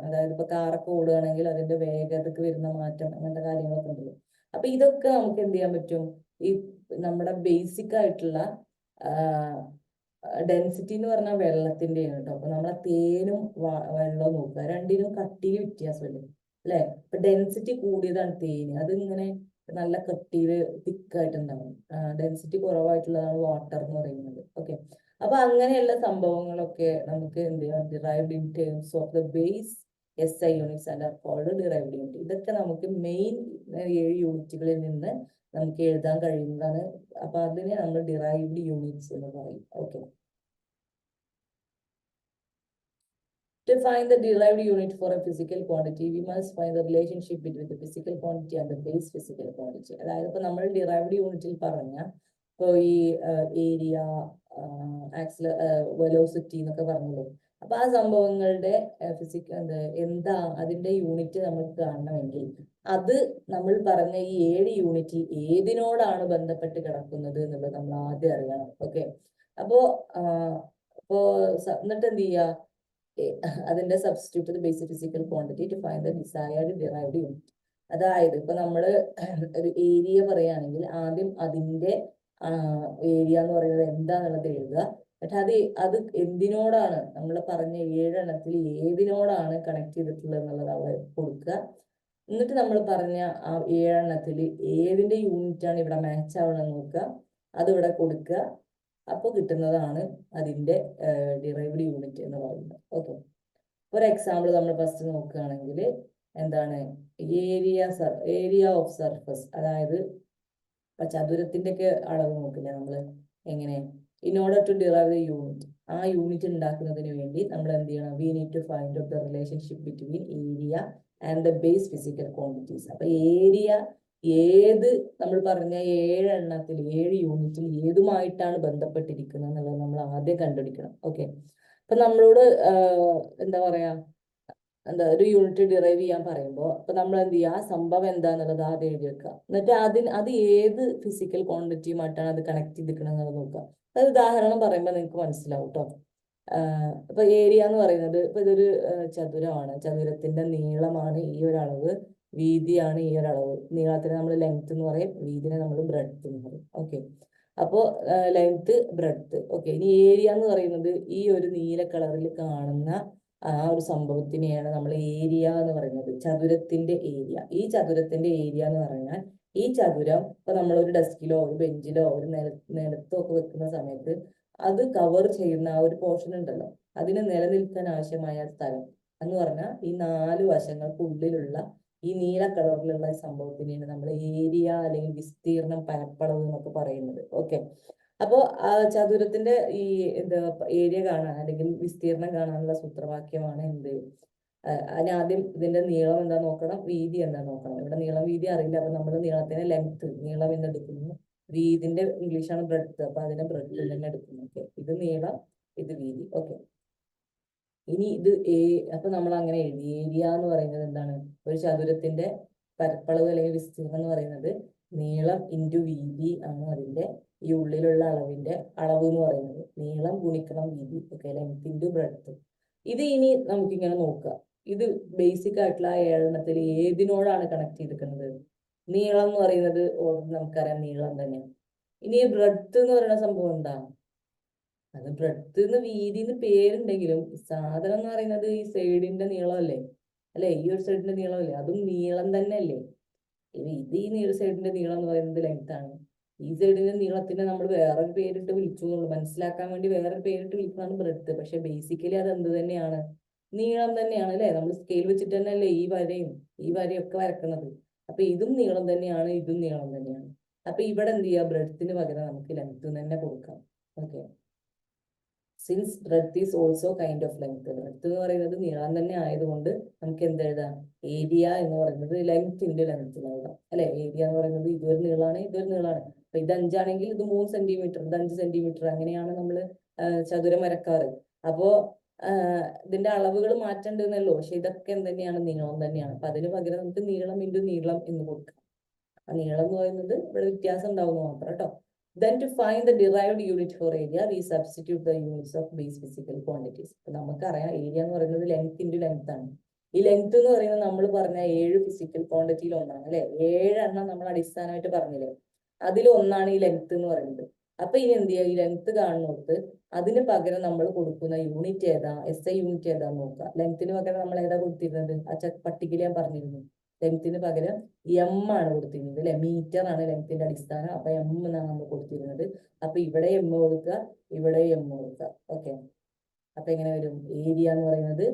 അതായത് ഇപ്പൊ കാറൊക്കെ ഓടുകയാണെങ്കിൽ അതിന്റെ വേഗതക്ക് വരുന്ന മാറ്റം, അങ്ങനത്തെ കാര്യങ്ങളൊക്കെ ഉണ്ടല്ലോ. അപ്പൊ ഇതൊക്കെ നമുക്ക് എന്ത് ചെയ്യാൻ പറ്റും, ഈ നമ്മുടെ ബേസിക് ആയിട്ടുള്ള ഡെൻസിറ്റി എന്ന് പറഞ്ഞാൽ വെള്ളത്തിന്റെയാണ് കേട്ടോ. അപ്പൊ നമ്മളെ തേനും വെള്ളവും നോക്കുക, രണ്ടിനും കട്ടിയിൽ വ്യത്യാസമല്ലേ അല്ലെ. ഇപ്പൊ ഡെൻസിറ്റി കൂടിയതാണ് തേന്, അത് ഇങ്ങനെ നല്ല കട്ടിയില് തിക്കായിട്ടുണ്ടാവും. ഡെൻസിറ്റി കുറവായിട്ടുള്ളതാണ് വാട്ടർ എന്ന് പറയുന്നത്. ഓക്കെ, അപ്പൊ അങ്ങനെയുള്ള സംഭവങ്ങളൊക്കെ നമുക്ക് എന്ത് ചെയ്യാം, derived in terms of the base SI units and are called derived unit. ഇതൊക്കെ നമുക്ക് മെയിൻ 7 യൂണിറ്റുകളിൽ നിന്ന് നമുക്ക് എഴുതാൻ കഴിയുന്നതാണ്. അപ്പൊ അതിനെ നമ്മൾ ഡിറൈവ്ഡ് യൂണിറ്റ്സ് എന്ന് പറയും. Okay, to find the derived unit for a physical quantity, we must find the relationship between the physical quantity and the base physical quantity. അതായത് ഇപ്പൊ നമ്മൾ ഡിറൈവ്ഡ് യൂണിറ്റിൽ പറഞ്ഞ ഇപ്പൊ ഈ ഏരിയ, വെലോസിറ്റി എന്നൊക്കെ പറഞ്ഞല്ലോ. അപ്പൊ ആ സംഭവങ്ങളുടെ എന്താ അതിന്റെ യൂണിറ്റ് നമുക്ക് കാണണമെങ്കിൽ അത് നമ്മൾ പറഞ്ഞ ഈ 7 യൂണിറ്റിൽ ഏതിനോടാണ് ബന്ധപ്പെട്ട് കിടക്കുന്നത് എന്നുള്ളത് നമ്മൾ ആദ്യം അറിയണം. ഓക്കെ, അപ്പോ എന്നിട്ട് എന്ത് ചെയ്യാ, അതിന്റെ substitute basic physical quantity to find the desired derived unit. അതായത് ഇപ്പൊ നമ്മള് ഒരു ഏരിയ പറയുകയാണെങ്കിൽ ആദ്യം അതിന്റെ ഏരിയ എന്ന് പറയുന്നത് എന്താന്നുള്ളത് എഴുതുക. എന്നിട്ട് അത് എന്തിനോടാണ് നമ്മൾ പറഞ്ഞ 7 എണ്ണത്തിൽ ഏതിനോടാണ് കണക്ട് ചെയ്തിട്ടുള്ളത് എന്നുള്ളത് അവിടെ കൊടുക്കുക. എന്നിട്ട് നമ്മൾ പറഞ്ഞ ആ 7 എണ്ണത്തിൽ ഏതിന്റെ യൂണിറ്റ് ആണ് ഇവിടെ മാച്ച് ആവണം നോക്കുക, അത് ഇവിടെ കൊടുക്കുക. അപ്പോൾ കിട്ടുന്നതാണ് അതിന്റെ ഡിറൈവ്ഡ് യൂണിറ്റ് എന്ന് പറയുന്നത്. ഓക്കെ, ഒരു എക്സാമ്പിൾ നമ്മൾ ഫസ്റ്റ് നോക്കുകയാണെങ്കിൽ എന്താണ് ഏരിയ ഓഫ് സർഫസ്, അതായത് ചതുരത്തിന്റെ ഒക്കെ അളവ് നോക്കില്ല നമ്മൾ എങ്ങനെ, in order to derive the unit, ആ യൂണിറ്റ് ഉണ്ടാക്കുന്നതിന് വേണ്ടി നമ്മൾ എന്ത് ചെയ്യണം, we need to find out the relationship between area and the base physical quantities. അപ്പൊ ഏരിയ ഏത് നമ്മൾ പറഞ്ഞ 7 എണ്ണത്തിൽ 7 യൂണിറ്റിൽ ഏതുമായിട്ടാണ് ബന്ധപ്പെട്ടിരിക്കുന്നത് എന്നുള്ളത് നമ്മൾ ആദ്യം കണ്ടുപിടിക്കണം. ഓക്കെ, അപ്പൊ നമ്മളോട് എന്താ പറയാ, ഒരു യൂണിറ്റ് ഡിറൈവ് ചെയ്യാൻ പറയുമ്പോൾ അപ്പൊ നമ്മൾ എന്ത് ചെയ്യുക, ആ സംഭവം എന്താന്നുള്ളത് ആദ്യം എഴുതി വെക്കുക. എന്നിട്ട് അത് ഏത് ഫിസിക്കൽ ക്വാണ്ടിറ്റിയുമായിട്ടാണ് അത് കണക്ട് ചെയ്തിരിക്കണം എന്നുള്ളത് നോക്കുക. അത് ഉദാഹരണം പറയുമ്പോൾ നിങ്ങൾക്ക് മനസ്സിലാവും കേട്ടോ. ഇപ്പൊ ഏരിയ എന്ന് പറയുന്നത് ഇപ്പൊ ഇതൊരു ചതുരമാണ്, ചതുരത്തിന്റെ നീളമാണ് ഈ ഒരു അളവ്, വീതിയാണ് ഈ ഒരു അളവ്. നീളത്തിന് നമ്മൾ ലെങ്ത് എന്ന് പറയും, വീതിനെ നമ്മൾ ബ്രെഡ്ത്ത് എന്ന് പറയും. ഓക്കെ, അപ്പോ ലെങ്ത് ബ്രെഡ്ത്ത്. ഓക്കെ, ഇനി ഏരിയ എന്ന് പറയുന്നത് ഈ ഒരു നീല കളറിൽ കാണുന്ന ആ ഒരു സംഭവത്തിനെയാണ് നമ്മൾ ഏരിയ എന്ന് പറയുന്നത്, ചതുരത്തിന്റെ ഏരിയ. ഈ ചതുരത്തിന്റെ ഏരിയ എന്ന് പറഞ്ഞാൽ ഈ ചതുരം ഇപ്പൊ നമ്മളൊരു ഡെസ്കിലോ ഒരു ബെഞ്ചിലോ ഒരു നിലത്തോ ഒക്കെ വെക്കുന്ന സമയത്ത് അത് കവർ ചെയ്യുന്ന ആ ഒരു പോർഷൻ ഉണ്ടല്ലോ, അതിന് നിലനിൽക്കാൻ ആവശ്യമായ സ്ഥലം എന്ന് പറഞ്ഞാൽ ഈ 4 വശങ്ങൾക്കുള്ളിലുള്ള ഈ നീല കളറിലുള്ള സംഭവത്തിനെയാണ് നമ്മൾ ഏരിയ അല്ലെങ്കിൽ വിസ്തീർണം, പരപ്പളവ് എന്നൊക്കെ പറയുന്നത്. ഓക്കെ, അപ്പോ ചതുരത്തിന്റെ ഈ എന്താ ഏരിയ കാണാൻ അല്ലെങ്കിൽ വിസ്തീർണം കാണാനുള്ള സൂത്രവാക്യമാണ് എന്ത്, അതിനാദ്യം ഇതിന്റെ നീളം എന്താ നോക്കണം, വീതി എന്താ നോക്കണം. ഇവിടെ നീളം വീതി അറിയില്ല, അപ്പൊ നമ്മൾ നീളത്തിന് ലെങ്ത്, നീളം എന്ന് എടുക്കുന്നു. വീതിന്റെ ഇംഗ്ലീഷാണ് ബ്രെഡ്ത്ത്, അപ്പൊ അതിനെ ബ്രെഡ്ത്ത് തന്നെ എടുക്കുന്നു. ഓക്കെ, ഇത് നീളം, ഇത് വീതി. ഓക്കെ, ഇനി ഇത് അപ്പൊ നമ്മൾ അങ്ങനെ എഴുതി, ഏരിയ എന്ന് പറയുന്നത് എന്താണ്, ഒരു ചതുരത്തിന്റെ പരപ്പളവ് അല്ലെങ്കിൽ വിസ്തീർണം എന്ന് പറയുന്നത് നീളം ഇൻറ്റു വീതി ആണ് അതിന്റെ ഈ ഉള്ളിലുള്ള അളവിന്റെ അളവ് എന്ന് പറയുന്നത്. നീളം ഗുണിക്കണം വീതി. Okay, length into breadth. ഇത് ഇനി നമുക്കിങ്ങനെ നോക്കുക, ഇത് ബേസിക് ആയിട്ടുള്ള 7 എണ്ണത്തിൽ ഏതിനോടാണ് കണക്ട് ചെയ്തിരിക്കുന്നത്. നീളം എന്ന് പറയുന്നത് നമുക്കറിയാം നീളം തന്നെയാണ്. ഇനി ബ്രെഡ്ത്ത് എന്ന് പറയുന്ന സംഭവം എന്താ, അത് ബ്രെഡ്ത്ത് വീതിന്ന് പേരുണ്ടെങ്കിലും സാധനം എന്ന് പറയുന്നത് ഈ സൈഡിന്റെ നീളമല്ലേ, അല്ലെ, ഈ ഒരു സൈഡിന്റെ നീളമല്ലേ, അതും നീളം തന്നെ അല്ലേ. ഇത് ഈ സൈഡിന്റെ നീളം എന്ന് പറയുന്നത് ലെങ്ത് ആണ്. ഈ സൈഡിന്റെ നീളത്തിന് നമ്മൾ വേറൊരു പേരിട്ട് വിളിച്ചു എന്നുള്ളൂ, മനസ്സിലാക്കാൻ വേണ്ടി വേറൊരു പേരിട്ട് വിളിക്കുന്നതാണ് ബ്രെഡ്ത്ത്. പക്ഷെ ബേസിക്കലി അത് എന്ത് തന്നെയാണ്, നീളം തന്നെയാണ് അല്ലെ. നമ്മൾ സ്കെയിൽ വെച്ചിട്ട് തന്നെ അല്ലേ ഈ വരയും ഒക്കെ വരക്കുന്നത്. അപ്പൊ ഇതും നീളം തന്നെയാണ്, ഇതും നീളം തന്നെയാണ്. അപ്പൊ ഇവിടെ എന്ത് ചെയ്യാം, ബ്രെഡ്ത്തിന് പകരം നമുക്ക് ലെങ്ത് തന്നെ കൊടുക്കാം. Okay, since breadth is also kind of length. Breadth എന്ന് പറയുന്നത് നീളം തന്നെ ആയതുകൊണ്ട് നമുക്ക് എന്ത് എഴുതാം, ഏരിയ എന്ന് പറയുന്നത് ലെങ്ത്തിന്റെ ലെങ്ത് എഴുതാം അല്ലെ. ഏരിയ എന്ന് പറയുന്നത് ഇതൊരു നീളാണ്, ഇതൊരു നീളാണ്. അപ്പൊ ഇത് 5 ആണെങ്കിൽ ഇത് 3 സെന്റിമീറ്റർ, ഇത് 5 സെന്റിമീറ്റർ, അങ്ങനെയാണ് നമ്മൾ ചതുരം വരക്കാറ്. അപ്പോ ഇതിന്റെ അളവുകൾ മാറ്റണ്ട് എന്നല്ലോ, പക്ഷെ ഇതൊക്കെ എന്ത് നീളം തന്നെയാണ്. അപ്പൊ അതിന് പകരം നമുക്ക് നീളം ഇൻറ്റു നീളം എന്ന് കൊടുക്കാം. ആ നീളം എന്ന് പറയുന്നത് ഇവിടെ വ്യത്യാസം ഉണ്ടാവുന്നു മാത്രം കേട്ടോ. Then to find the derived unit for area, we substitute the units of base physical quantities. അപ്പൊ നമുക്കറിയാം ഏരിയ എന്ന് പറയുന്നത് ലെങ്ത് ഇൻറ്റു ലെങ്ത് ആണ്. ഈ ലെങ്ത് എന്ന് പറയുന്നത് നമ്മൾ പറഞ്ഞ 7 ഫിസിക്കൽ ക്വാണ്ടിറ്റിയിൽ ഒന്നാണ് അല്ലെ. 7 എണ്ണം നമ്മൾ അടിസ്ഥാനമായിട്ട് പറഞ്ഞില്ലേ, അതിൽ ഒന്നാണ് ഈ ലെങ്ത് എന്ന് പറയുന്നത്. അപ്പൊ ഇനി എന്ത് ചെയ്യുക, ഈ ലെങ്ത് കാണുന്നിടത്ത് അതിന് പകരം നമ്മൾ കൊടുക്കുന്ന യൂണിറ്റ് ഏതാ, SI യൂണിറ്റ് ഏതാന്ന് നോക്കുക. ലെങ്ത്തിന് പകരം നമ്മൾ ഏതാ കൊടുത്തിരുന്നത്, ആ പട്ടികയിൽ ഞാൻ പറഞ്ഞിരുന്നു. ലെങ്ത്തിന് പകരം M ആണ് കൊടുത്തിരുന്നത് അല്ലെ, മീറ്റർ ആണ് ലെങ്ത്തിന്റെ അടിസ്ഥാനം. അപ്പൊ M എന്നാണ് നമ്മൾ കൊടുത്തിരുന്നത്. അപ്പൊ ഇവിടെ M കൊടുക്കുക, ഇവിടെ M കൊടുക്കുക. ഓക്കെ, അപ്പൊ എങ്ങനെ വരും, ഏരിയ എന്ന് പറയുന്നത്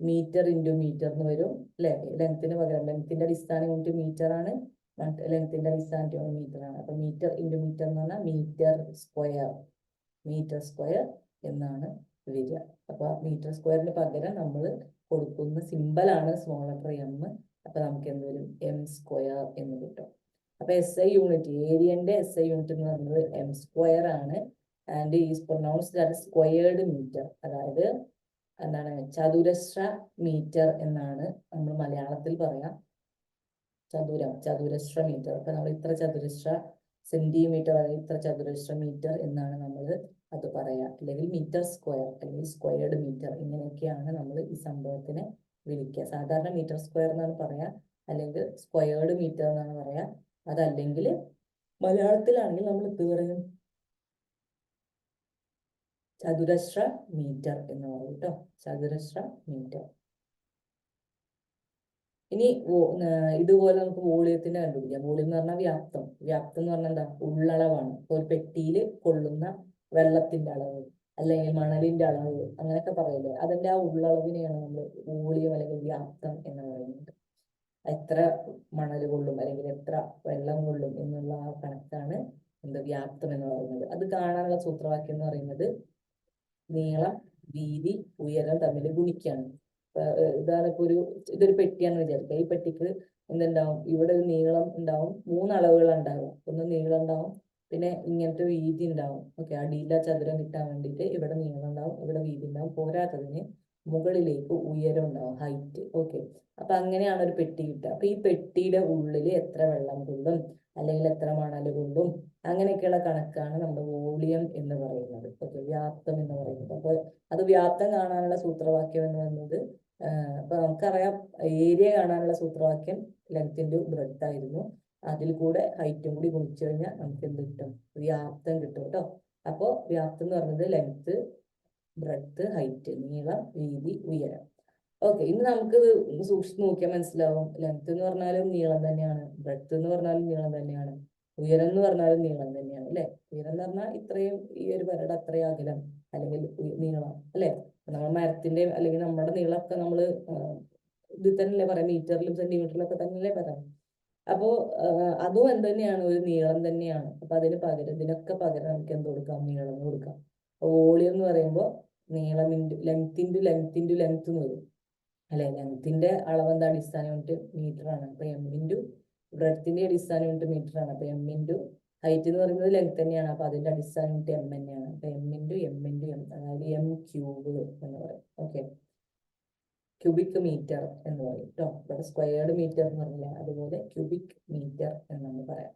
മീറ്റർ ഇൻറ്റു മീറ്റർ എന്ന് വരും അല്ലെ. ലെങ്ത്തിന് പകരം ലെങ്ത്തിന്റെ അടിസ്ഥാനം യൂണിറ്റ് മീറ്റർ ആണ്, ലെങ്ത്തിന്റെ അടിസ്ഥാനം മീറ്റർ ആണ്. അപ്പൊ മീറ്റർ ഇൻറ്റു മീറ്റർ എന്ന് പറഞ്ഞാൽ മീറ്റർ സ്ക്വയർ എന്നാണ് വരിക. അപ്പൊ മീറ്റർ സ്ക്വയറിന് പകരം നമ്മൾ കൊടുക്കുന്ന സിമ്പലാണ് സ്മോൾ ലെറ്റർ M. അപ്പൊ നമുക്ക് എന്ത് വരും, M² എന്ന് കിട്ടും. അപ്പൊ SI യൂണിറ്റ്, ഏരിയന്റെ SI യൂണിറ്റ് എന്ന് പറയുന്നത് M² ആണ്. And is pronounced as squared metre, അതായത് എന്താണ്, ചതുരശ്ര മീറ്റർ എന്നാണ് നമ്മൾ മലയാളത്തിൽ പറയാം. ചതുരശ്ര മീറ്റർ. അപ്പൊ നമ്മൾ ഇത്ര ചതുരശ്ര സെന്റിമീറ്റർ, അതായത് ഇത്ര ചതുരശ്ര മീറ്റർ എന്നാണ് നമ്മൾ അത് പറയാം, അല്ലെങ്കിൽ മീറ്റർ സ്ക്വയർ അല്ലെങ്കിൽ സ്ക്വയർഡ് മീറ്റർ, ഇങ്ങനെയൊക്കെയാണ് നമ്മൾ ഈ സംഭവത്തിനെ വിളിക്കുക. സാധാരണ മീറ്റർ സ്ക്വയർ എന്നാണ് പറയാ, അല്ലെങ്കിൽ സ്ക്വയർഡ് മീറ്റർ എന്നാണ് പറയാ. അതല്ലെങ്കിൽ മലയാളത്തിലാണെങ്കിൽ നമ്മൾ എന്ത് പറയും? ചതുരശ്ര മീറ്റർ എന്ന് പറയും കേട്ടോ, ചതുരശ്ര മീറ്റർ. ഇനി ഇതുപോലെ നമുക്ക് വോളിയത്തിന്റെ കണ്ടുപിടിക്കാം. വോളിയം എന്ന് പറഞ്ഞാൽ വ്യാപ്തം. വ്യാപ്തം എന്ന് പറഞ്ഞാൽ എന്താ? ഉള്ളളവാണ്. ഒരു പെട്ടിയിൽ കൊള്ളുന്ന വെള്ളത്തിന്റെ അളവ് അല്ലെങ്കിൽ മണലിന്റെ അളവ് അങ്ങനെയൊക്കെ പറയില്ലേ, അതിന്റെ ആ ഉള്ളളവിനെയാണ് നമ്മൾ വോളിയം അല്ലെങ്കിൽ വ്യാപ്തം എന്ന് പറയുന്നത്. എത്ര മണൽ കൊള്ളും അല്ലെങ്കിൽ എത്ര വെള്ളം കൊള്ളും എന്നുള്ള ആ കണക്കാണ് എന്ത് വ്യാപ്തം എന്ന് പറയുന്നത്. അത് കാണാനുള്ള സൂത്രവാക്യം എന്ന് പറയുന്നത് നീളം, വീതി, ഉയരം തമ്മിൽ ഗുണിക്കാണ്. ഇതാണ് ഇപ്പൊ ഇതൊരു പെട്ടിയാണെന്ന് വിചാരിക്കുക. ഈ പെട്ടിക്ക് എന്തുണ്ടാവും? ഇവിടെ ഒരു നീളം ഉണ്ടാവും, 3 അളവുകൾ ഉണ്ടാവും. ഒന്ന് നീളം ഉണ്ടാവും, പിന്നെ ഇങ്ങനത്തെ വീതി ഉണ്ടാവും. ഓക്കെ, അടിയിലെ ചതുരം കിട്ടാൻ വേണ്ടിയിട്ട് ഇവിടെ നീളം ഉണ്ടാവും, ഇവിടെ വീതി ഉണ്ടാവും. പോരാത്തതിന് മുകളിലേക്ക് ഉയരം ഉണ്ടാവും, ഹൈറ്റ്. ഓക്കെ, അപ്പൊ അങ്ങനെയാണ് ഒരു പെട്ടി കിട്ടുക. അപ്പൊ ഈ പെട്ടിയുടെ ഉള്ളിൽ എത്ര വെള്ളം കൊള്ളും അല്ലെങ്കിൽ എത്ര മണൽ കൊള്ളും, അങ്ങനെയൊക്കെയുള്ള കണക്കാണ് നമ്മുടെ വോളിയം എന്ന് പറയുന്നത്. ഓക്കെ, വ്യാപ്തം എന്ന് പറയുന്നത്. അപ്പൊ അത് വ്യാപ്തം കാണാനുള്ള സൂത്രവാക്യം എന്ന് പറയുന്നത് അപ്പൊ നമുക്കറിയാം, ഏരിയ കാണാനുള്ള സൂത്രവാക്യം ലെങ്ത് ഇൻറ്റു ബ്രെഡ്ത്ത് ആയിരുന്നു. അതിൽ കൂടെ ഹൈറ്റും കൂടി ഗുണിച്ചു കഴിഞ്ഞാൽ നമുക്ക് എന്ത് കിട്ടും? വ്യാപ്തം കിട്ടും കേട്ടോ. അപ്പോ വ്യാപ്തം എന്ന് പറയുന്നത് ലെങ്ത്, ബ്രെഡ്ത്ത്, ഹൈറ്റ്, നീളം, വീതി, ഉയരം. ഓക്കെ, ഇനി നമുക്കിത് സൂക്ഷിച്ച് നോക്കിയാൽ മനസ്സിലാവും. ലെങ്ത് എന്ന് പറഞ്ഞാലും നീളം തന്നെയാണ്, ബ്രെഡ്ത്ത് എന്ന് പറഞ്ഞാലും നീളം തന്നെയാണ്, ഉയരം എന്ന് പറഞ്ഞാലും നീളം തന്നെയാണ് അല്ലെ. ഉയരം എന്ന് പറഞ്ഞാൽ ഇത്രയും, ഈ ഒരു വരയുടെ അത്രയും അകലം അല്ലെങ്കിൽ നീളം അല്ലെ. നമ്മൾ മരത്തിന്റെ അല്ലെങ്കിൽ നമ്മുടെ നീളമൊക്കെ നമ്മൾ ഇതിൽ തന്നെയല്ലേ പറയാം, മീറ്ററിലും സെന്റിമീറ്ററിലും ഒക്കെ തന്നെയല്ലേ പറയാം. അപ്പോ അതും എന്ത് തന്നെയാണ്? ഒരു നീളം തന്നെയാണ്. അപ്പൊ അതിന് പകരം, ഇതിനൊക്കെ പകരം നമുക്ക് എന്ത് കൊടുക്കാം? നീളം എന്ന് കൊടുക്കാം. വോളിയം എന്ന് പറയുമ്പോൾ നീളം into length into length into length എന്ന് വരും അല്ലെ. ലെങ്ത്തിന്റെ അളവ് എന്താ? അടിസ്ഥാന യൂണിറ്റ് മീറ്റർ ആണ്. അപ്പൊ എം ഇൻറ്റു ബ്രെഡ്ത്തിന്റെ അടിസ്ഥാന യൂണിറ്റ് മീറ്റർ ആണ്. അപ്പൊ എം ഇൻറ്റു ഹൈറ്റ് എന്ന് പറയുന്നത് ലെങ്ത് തന്നെയാണ്. അപ്പൊ അതിന്റെ അടിസ്ഥാന യൂണിറ്റ് എം തന്നെയാണ്. അപ്പൊ M into M into M, അതായത് എം ക്യൂബ് എന്ന് പറയും. ഓക്കെ, ക്യൂബിക് മീറ്റർ എന്ന് പറയും കേട്ടോ. ഇവിടെ സ്ക്വയർഡ് മീറ്റർ എന്ന് പറഞ്ഞില്ല, അതുപോലെ ക്യൂബിക് മീറ്റർ എന്നാണ് പറയാം.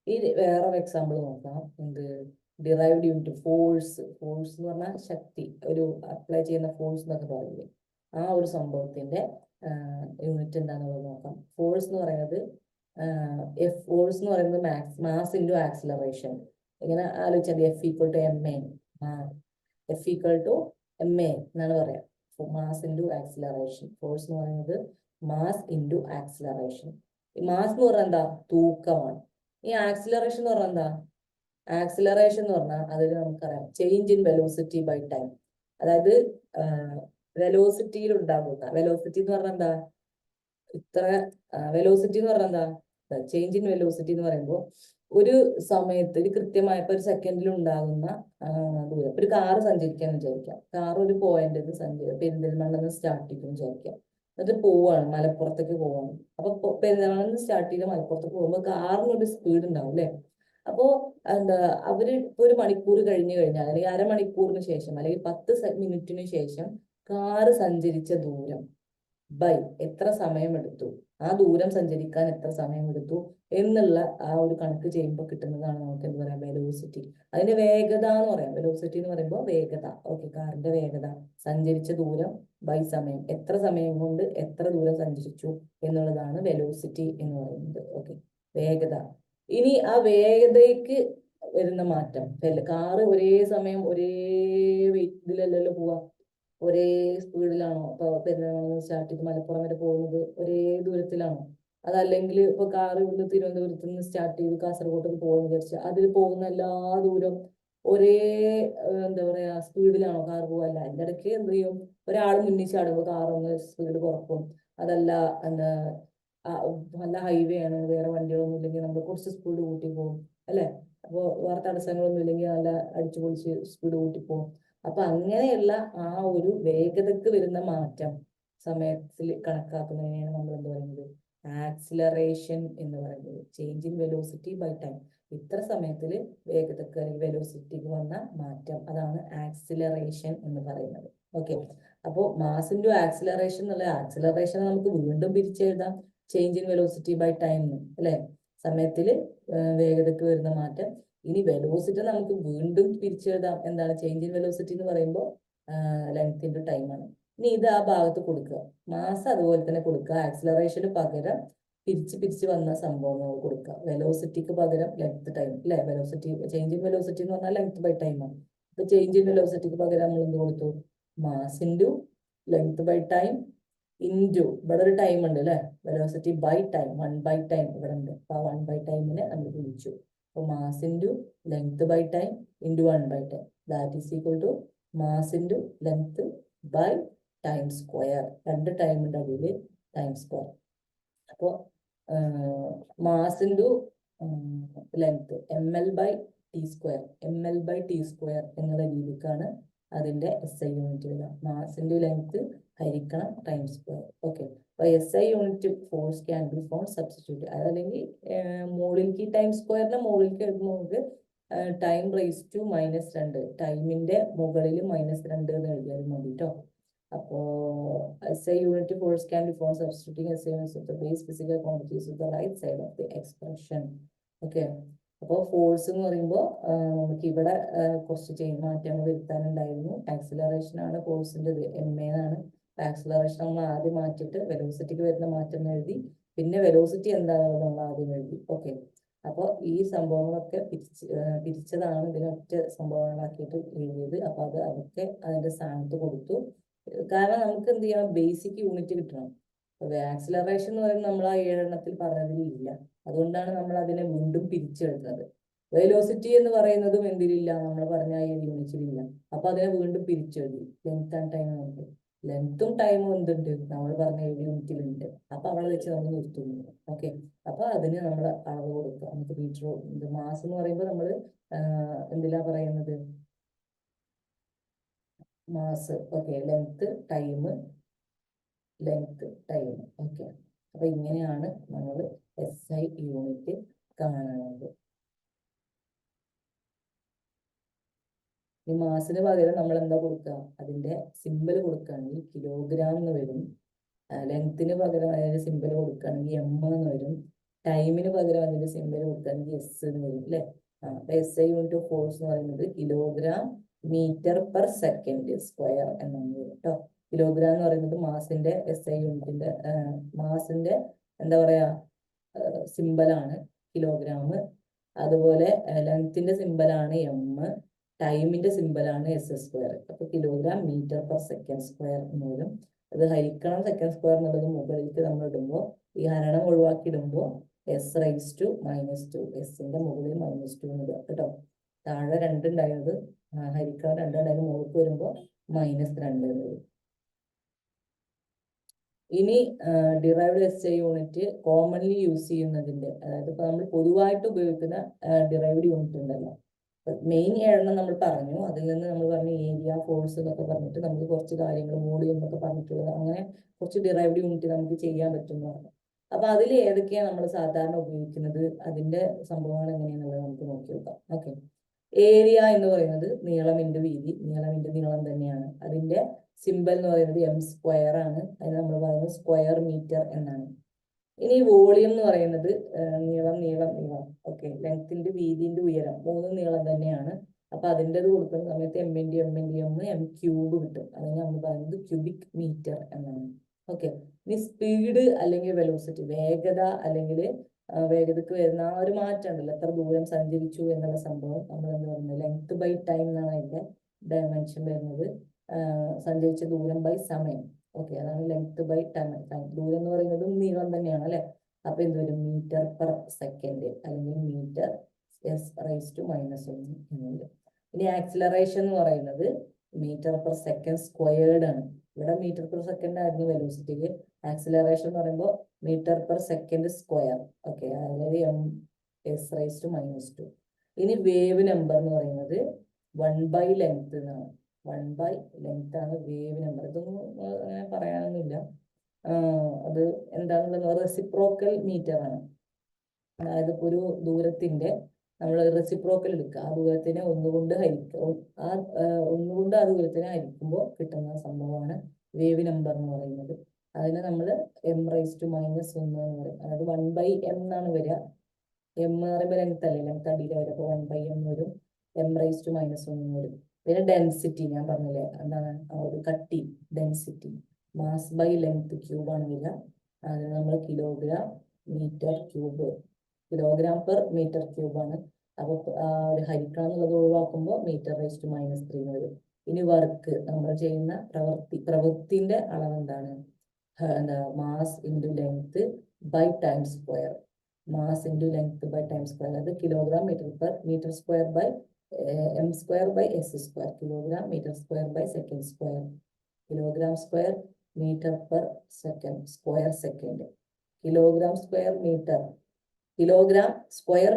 ഇത് വേറൊരു എക്സാമ്പിൾ നോക്കാം. എന്ത്? Derived unit force. ഫോഴ്സ് എന്ന് പറഞ്ഞാൽ ശക്തി, ഒരു അപ്ലൈ ചെയ്യുന്ന ഫോഴ്സ് എന്നൊക്കെ പറയില്ലേ, ആ ഒരു സംഭവത്തിന്റെ യൂണിറ്റ് എന്താണെന്നുള്ളത് നോക്കാം. ഫോഴ്സ് എന്ന് പറയുന്നത് ഫോഴ്സ് എന്ന് പറയുന്നത് മാസ് ഇൻറ്റു ആക്സിലറേഷൻ. ഇങ്ങനെ ആലോചിച്ചാൽ F equal to M A, F equal to M A എന്നാണ് പറയാം. Mass into acceleration. ഫോഴ്സ് എന്ന് പറയുന്നത് മാസ് ഇൻറ്റു ആക്സിലറേഷൻ. ഈ മാസ് എന്ന് പറഞ്ഞാൽ എന്താ? തൂക്കമാണ്. ഈ ആക്സിലറേഷൻ എന്ന് പറഞ്ഞാൽ എന്താ? ആക്സിലറേഷൻ എന്ന് പറഞ്ഞാൽ അതിൽ നമുക്കറിയാം change in velocity by time. അതായത് വെലോസിറ്റിയിൽ ഉണ്ടാകുന്ന, വെലോസിറ്റി എന്ന് പറഞ്ഞാൽ എന്താ? ഇത്ര വെലോസിറ്റി എന്ന് പറഞ്ഞാൽ എന്താ? ചേഞ്ച് ഇൻ വെലോസിറ്റി എന്ന് പറയുമ്പോൾ ഒരു സമയത്ത്, ഒരു കൃത്യമായപ്പോൾ ഒരു സെക്കൻഡിൽ ഉണ്ടാകുന്ന ദൂരം. ഒരു കാറ് സഞ്ചരിക്കാന്ന് വിചാരിക്കാം. കാർ ഒരു പോയിന്റ് പെരിന്തൽമണ്ണ സ്റ്റാർട്ട് ചെയ്തെന്ന് വിചാരിക്കാം. എന്നിട്ട് പോവാണ്, മലപ്പുറത്തേക്ക് പോവാണ്. അപ്പൊ പെരിന്തൽമണ്ണ സ്റ്റാർട്ട് ചെയ്ത് മലപ്പുറത്തേക്ക് പോകുമ്പോൾ കാറിന് ഒരു സ്പീഡ് ഉണ്ടാവും അല്ലെ. അപ്പോ എന്താ, അവര് ഇപ്പൊ ഒരു മണിക്കൂർ കഴിഞ്ഞു കഴിഞ്ഞാൽ അല്ലെങ്കിൽ അരമണിക്കൂറിന് ശേഷം അല്ലെങ്കിൽ 10 മിനിറ്റിന് ശേഷം കാറ് സഞ്ചരിച്ച ദൂരം ബൈ എത്ര സമയമെടുത്തു, ആ ദൂരം സഞ്ചരിക്കാൻ എത്ര സമയമെടുത്തു എന്നുള്ള ആ ഒരു കണക്ക് ചെയ്യുമ്പോൾ കിട്ടുന്നതാണ് നമുക്ക് എന്ത് പറയാം? വെലോസിറ്റി. അതിന്റെ വേഗത എന്ന് പറയാം. വെലോസിറ്റി എന്ന് പറയുമ്പോൾ വേഗത. ഓക്കെ, കാറിന്റെ വേഗത, സഞ്ചരിച്ച ദൂരം ബൈ സമയം, എത്ര സമയം കൊണ്ട് എത്ര ദൂരം സഞ്ചരിച്ചു എന്നുള്ളതാണ് വെലോസിറ്റി എന്ന് പറയുന്നത്. ഓക്കെ, വേഗത. ഇനി ആ വേഗതയ്ക്ക് വരുന്ന മാറ്റം, കാറ് ഒരേ സമയം ഒരേ ഇതിലല്ലല്ലോ പോവാ, ഒരേ സ്പീഡിലാണോ? അപ്പൊ പെരുന്നാൾ സ്റ്റാർട്ട് ചെയ്ത് മലപ്പുറം വരെ പോകുന്നത് ഒരേ ദൂരത്തിലാണോ? അതല്ലെങ്കിൽ ഇപ്പൊ കാർ ഇവിടുന്ന് തിരുവനന്തപുരത്ത് നിന്ന് സ്റ്റാർട്ട് ചെയ്ത് കാസർഗോഡ് പോകുന്ന വിചാരിച്ച അതിൽ പോകുന്ന എല്ലാ ദൂരം ഒരേ എന്താ പറയാ സ്പീഡിലാണോ കാർ പോവല്ല. അതിന്റെ ഇടയ്ക്ക് എന്ത് ചെയ്യും? ഒരാൾ മുന്നിൽ ചാടുമ്പോൾ കാർ ഒന്ന് സ്പീഡ് കുറക്കും. അതല്ല എന്താ, നല്ല ഹൈവേ ആണ്, വേറെ വണ്ടികളൊന്നും ഇല്ലെങ്കിൽ നമ്മൾ കുറച്ച് സ്പീഡ് കൂട്ടി പോകും അല്ലെ. അപ്പോൾ വേറെ തടസ്സങ്ങളൊന്നും ഇല്ലെങ്കിൽ നല്ല അടിച്ചു പൊളിച്ച് സ്പീഡ് കൂട്ടി പോകും. അപ്പൊ അങ്ങനെയുള്ള ആ ഒരു വേഗതക്ക് വരുന്ന മാറ്റം സമയത്തിൽ കണക്കാക്കുന്നതിനെയാണ് നമ്മൾ എന്ത് പറയുന്നത്? ആക്സിലറേഷൻ എന്ന് പറയുന്നത്. Change in velocity by time. ഇത്ര സമയത്തിൽ വേഗതക്ക് അല്ലെങ്കിൽ വെലോസിറ്റിക്ക് വന്ന മാറ്റം, അതാണ് ആക്സിലറേഷൻ എന്ന് പറയുന്നത്. ഓക്കെ, അപ്പോൾ മാസ് ഇൻറ്റു ആക്സിലറേഷൻ എന്നുള്ള ആക്സിലറേഷൻ നമുക്ക് വീണ്ടും പിരിച്ചെഴുതാം. Change in velocity by time അല്ലെ. സമയത്തിൽ വേഗതക്ക് വരുന്ന മാറ്റം ഇനി വെലോസിറ്റി നമുക്ക് വീണ്ടും പിരിച്ചെഴുതാം. എന്താണ് ചേഞ്ച് ഇൻ വെലോസിറ്റി എന്ന് പറയുമ്പോൾ ലെങ്ത് ഇൻറ്റു ടൈമാണ്. ഇനി ഇത് ആ ഭാഗത്ത് കൊടുക്കുക, മാസ് അതുപോലെ തന്നെ കൊടുക്കുക. ആക്സിലറേഷന് പകരം പിരിച്ച് വന്ന സംഭവങ്ങൾ കൊടുക്കുക. വെലോസിറ്റിക്ക് പകരം ലെങ്ത് ടൈം അല്ലെ. വെലോസിറ്റി ചേഞ്ച് ഇൻ വെലോസിറ്റി എന്ന് പറഞ്ഞാൽ ലെങ്ത് ബൈ ടൈമാണ്. അപ്പൊ ചേഞ്ച് ഇൻ വെലോസിറ്റിക്ക് പകരം നമ്മൾ എന്ത് കൊടുത്തു? Mass into length by time into ഇവിടെ ഒരു ടൈം ഉണ്ട് അല്ലെ, വെലോസിറ്റി ബൈ ടൈം 1/time ഇവിടെ ഉണ്ട്. അപ്പൊ ആ 1/timeനെ നമ്മൾ വിളിച്ചു. അപ്പൊ mass into length by time into 1/time that is equal to mass into length by time square. രണ്ട് ടൈം ഉണ്ട് അതിൽ, ടൈം സ്ക്വയർ. അപ്പോൾ മാസ് ഇൻറ്റു ലെങ്ത് ml/t², എന്നുള്ള രീതിക്കാണ് അതിന്റെ SI യൂണിറ്റ് വരിക. മാസ് ഇൻറ്റു ലെങ്ത് ഹരിക്കണം ടൈം സ്ക്വയർ. ഓക്കെ, അപ്പൊ SI unit force can be found substitute. അതല്ലെങ്കിൽ മുകളിലേക്ക് ടൈം സ്ക്വയറിന്റെ മുകളിലേക്ക് എടുക്കുമ്പോൾ നമുക്ക് ടൈം റേസ് ടു -2, ടൈമിന്റെ മുകളിൽ -2 എന്ന് എഴുതിയാൽ മതി കേട്ടോ. അപ്പോ SI unit force can be found substituting SI units of the base physical quantities of the right side of the expression. Okay, അപ്പോൾ ഫോഴ്സ് എന്ന് പറയുമ്പോൾ നമുക്ക് ഇവിടെ കുറച്ച് മാറ്റങ്ങൾ വരുത്താനുണ്ടായിരുന്നു. ആക്സിലറേഷൻ ആണ് ഫോഴ്സിന്റെ MA എന്നാണ്. ആക്സിലറേഷൻ നമ്മൾ ആദ്യം മാറ്റിയിട്ട് വെലോസിറ്റിക്ക് വരുന്ന മാറ്റം എഴുതി, പിന്നെ വെലോസിറ്റി എന്താണെന്ന് നമ്മൾ ആദ്യം എഴുതി. ഓക്കെ, അപ്പോൾ ഈ സംഭവങ്ങളൊക്കെ പിരിച്ചതാണ് ഇതിനൊറ്റ സംഭവങ്ങളാക്കിയിട്ട് എഴുതിയത്. അപ്പൊ അതൊക്കെ അതിന്റെ സ്ഥാനത്ത് കൊടുത്തു. കാരണം നമുക്ക് എന്ത് ചെയ്യണം, ബേസിക് യൂണിറ്റ് കിട്ടണം. ആക്സിലറേഷൻ എന്ന് പറയുന്നത് നമ്മൾ ആ 7 എണ്ണത്തിൽ പറഞ്ഞതിൽ ഇല്ല, അതുകൊണ്ടാണ് നമ്മൾ അതിനെ വീണ്ടും പിരിച്ചെഴുതുന്നത്. വെലോസിറ്റി എന്ന് പറയുന്നതും എന്തിലില്ല, നമ്മൾ പറഞ്ഞ 7 യൂണിറ്റിലില്ല. അപ്പൊ അതിനെ വീണ്ടും പിരിച്ചെഴുതി. ലെങ്ത് ആൻഡ് ടൈം നമുക്ക്, ലെങ്ത്തും ടൈമും എന്തുണ്ട്, നമ്മൾ പറഞ്ഞ 7 യൂണിറ്റിലുണ്ട്. അപ്പൊ അവിടെ വെച്ച് നമ്മൾ നിർത്തുന്നു. ഓക്കെ, അപ്പൊ അതിന് നമ്മൾ അളവ് കൊടുക്കുക. നമുക്ക് മീറ്റർ മാസ് എന്ന് പറയുമ്പോൾ നമ്മൾ എന്തിലാ പറയുന്നത്, mass. Okay, length time. Okay, അപ്പൊ ഇങ്ങനെയാണ് നമ്മൾ SI യൂണിറ്റ് കാണുന്നത്. ഈ മാസിന് പകരം നമ്മൾ എന്താ കൊടുക്കുക, അതിന്റെ സിമ്പൽ കൊടുക്കുകയാണെങ്കിൽ കിലോഗ്രാം എന്ന് വരും. ലെങ്ത്തിന് പകരം അതിന്റെ സിമ്പൽ കൊടുക്കുകയാണെങ്കിൽ M എന്ന് വരും. ടൈമിന് പകരം അതിന്റെ സിമ്പൽ കൊടുക്കുകയാണെങ്കിൽ S എന്ന് വരും അല്ലെ. അപ്പൊ SI യൂണിറ്റ് ഓഫ് ഫോഴ്സ് എന്ന് പറയുന്നത് kilogram metre per second square എന്നാണ് വരും കേട്ടോ. കിലോഗ്രാം എന്ന് പറയുന്നത് മാസിന്റെ SI യൂണിറ്റിന്റെ മാസിന്റെ എന്താ പറയാ സിമ്പലാണ് കിലോഗ്രാം. അതുപോലെ ലെങ്ത്തിന്റെ സിമ്പലാണ് M, ടൈമിന്റെ സിമ്പലാണ് S². അപ്പൊ kilogram metre per second square എന്ന് വരും. അത് ഹരിക്കണം സെക്കൻഡ് സ്ക്വയർ എന്നുള്ളത് മുകളിലേക്ക് നമ്മൾ ഇടുമ്പോൾ, ഈ ഹരണം ഒഴിവാക്കി ഇടുമ്പോൾ S⁻², എസിന്റെ മുകളിൽ -2 എന്ന് ഇടുക കേട്ടോ. താഴെ 2 ഉണ്ടായത് ഹരിക്കണം 2 ഉണ്ടായത് മുകളിലേക്ക് വരുമ്പോൾ -2 എന്ന് വരും. ഇനി derived SI unit commonly use ചെയ്യുന്നതിന്റെ, അതായത് ഇപ്പൊ നമ്മൾ പൊതുവായിട്ട് ഉപയോഗിക്കുന്ന ഡിറൈവ്ഡ് യൂണിറ്റ് ഉണ്ടല്ലോ, മെയിൻ 7 നമ്മൾ പറഞ്ഞു. അതിൽ നിന്ന് നമ്മൾ പറഞ്ഞു ഏരിയ, ഫോഴ്സ് എന്നൊക്കെ പറഞ്ഞിട്ട് നമുക്ക് കുറച്ച് കാര്യങ്ങൾ, വോളിയം എന്നൊക്കെ പറഞ്ഞിട്ടുള്ളത്, അങ്ങനെ കുറച്ച് ഡിറൈവ്ഡ് യൂണിറ്റ് നമുക്ക് ചെയ്യാൻ പറ്റും എന്ന് പറഞ്ഞു. അപ്പൊ അതിൽ ഏതൊക്കെയാണ് നമ്മൾ സാധാരണ ഉപയോഗിക്കുന്നത്, അതിന്റെ സംഭവങ്ങൾ എങ്ങനെയാണെന്നുള്ളത് നമുക്ക് നോക്കി നോക്കാം. ഓക്കെ, ഏരിയ എന്ന് പറയുന്നത് നീളം ഇൻറ്റു വീതി, നീളം തന്നെയാണ്. അതിന്റെ സിമ്പൽ എന്ന് പറയുന്നത് M² ആണ്. അതിന് നമ്മൾ പറയുന്നത് സ്ക്വയർ മീറ്റർ എന്നാണ്. ഇനി വോളിയം എന്ന് പറയുന്നത് നീളം. ഓക്കെ, ലെങ്ത്തിന്റെ വീതിന്റെ ഉയരം 3 നീളം തന്നെയാണ്. അപ്പൊ അതിൻ്റെത് കൊടുക്കുന്ന സമയത്ത് M³ കിട്ടും. അതിന് നമ്മൾ പറയുന്നത് ക്യൂബിക് മീറ്റർ എന്നാണ്. ഓക്കെ, ഇനി സ്പീഡ് അല്ലെങ്കിൽ വെലോസിറ്റി, വേഗത അല്ലെങ്കിൽ വേഗതക്ക് വരുന്ന ആ ഒരു മാറ്റം ഉണ്ടല്ലോ, എത്ര ദൂരം സഞ്ചരിച്ചു എന്നുള്ള സംഭവം നമ്മൾ എന്ന് പറയുന്നത് ലെങ്ത് ബൈ ടൈം എന്നാണ് അതിന്റെ ഡയമെൻഷൻ വരുന്നത്. സഞ്ചരിച്ച ദൂരം ബൈ സമയം. ഓക്കെ, അതാണ് ലെങ്ത് ബൈ ടൈം. ദൂരം എന്ന് പറയുന്നത് നീളം തന്നെയാണ് അല്ലെ. അപ്പൊ എന്ത് വരും, മീറ്റർ പെർ സെക്കൻഡ് അല്ലെങ്കിൽ മീറ്റർ S⁻⁻1 എന്ന് വരും. ഇനി ആക്സിലറേഷൻ എന്ന് പറയുന്നത് മീറ്റർ പെർ സെക്കൻഡ് സ്ക്വയേർഡ് ആണ്. ഇവിടെ മീറ്റർ പെർ സെക്കൻഡ് ആയിരുന്നു വെലോസിറ്റിക്ക്. ആക്സിലറേഷൻ എന്ന് പറയുമ്പോൾ metre per second square. Okay, അതായത് S⁻². ഇനി വേവ് നമ്പർ എന്ന് പറയുന്നത് 1/length എന്നാണ്. 1/length ആണ് വേവ് നമ്പർ. ഇതൊന്നും അങ്ങനെ പറയാനൊന്നുമില്ല. അത് എന്താണെന്നുള്ളത് റെസിപ്രോക്കൽ മീറ്റർ ആണ്. അതായത് ഒരു ദൂരത്തിന്റെ നമ്മൾ റെസിപ്രോക്കൽ എടുക്കുക, ആ ദൂരത്തിനെ ഒന്നുകൊണ്ട് ഹരിക്കുക, ഒന്നുകൊണ്ട് ആ ദൂരത്തിനെ ഹരിക്കുമ്പോൾ കിട്ടുന്ന സംഭവമാണ് വേവ് നമ്പർ എന്ന് പറയുന്നത്. അതിനെ നമ്മൾ M⁻⁻1 എന്ന് പറയും. അതായത് 1/m എന്നാണ് വരിക. എം എന്ന് പറയുമ്പോൾ ലെങ്ത് അല്ലേ, ലെങ്ത് അടിയിൽ വരും, അപ്പോൾ 1/m വരും, m⁻⁻1 വരും. പിന്നെ ഡെൻസിറ്റി ഞാൻ പറഞ്ഞില്ലേ, എന്താണ് ആ ഒരു കട്ടി, ഡെൻസിറ്റി മാസ് ബൈ ലെങ്ത് ക്യൂബാണ് വരിക. അതിന് നമ്മൾ kilogram metre cube, kilogram per metre ക്യൂബാണ്. അപ്പോൾ ഒരു ഹരിക്കണം എന്നുള്ളത് ഒഴിവാക്കുമ്പോൾ m⁻³ വരും. ഇനി വർക്ക്, നമ്മൾ ചെയ്യുന്ന പ്രവൃത്തിന്റെ അളവ് എന്താണ്, എന്താ mass into length by time square, mass into length by time square, അത് kilogram metre square by m²/s², kilogram metre square by second square, kilogram square metre per second square second, kilogram square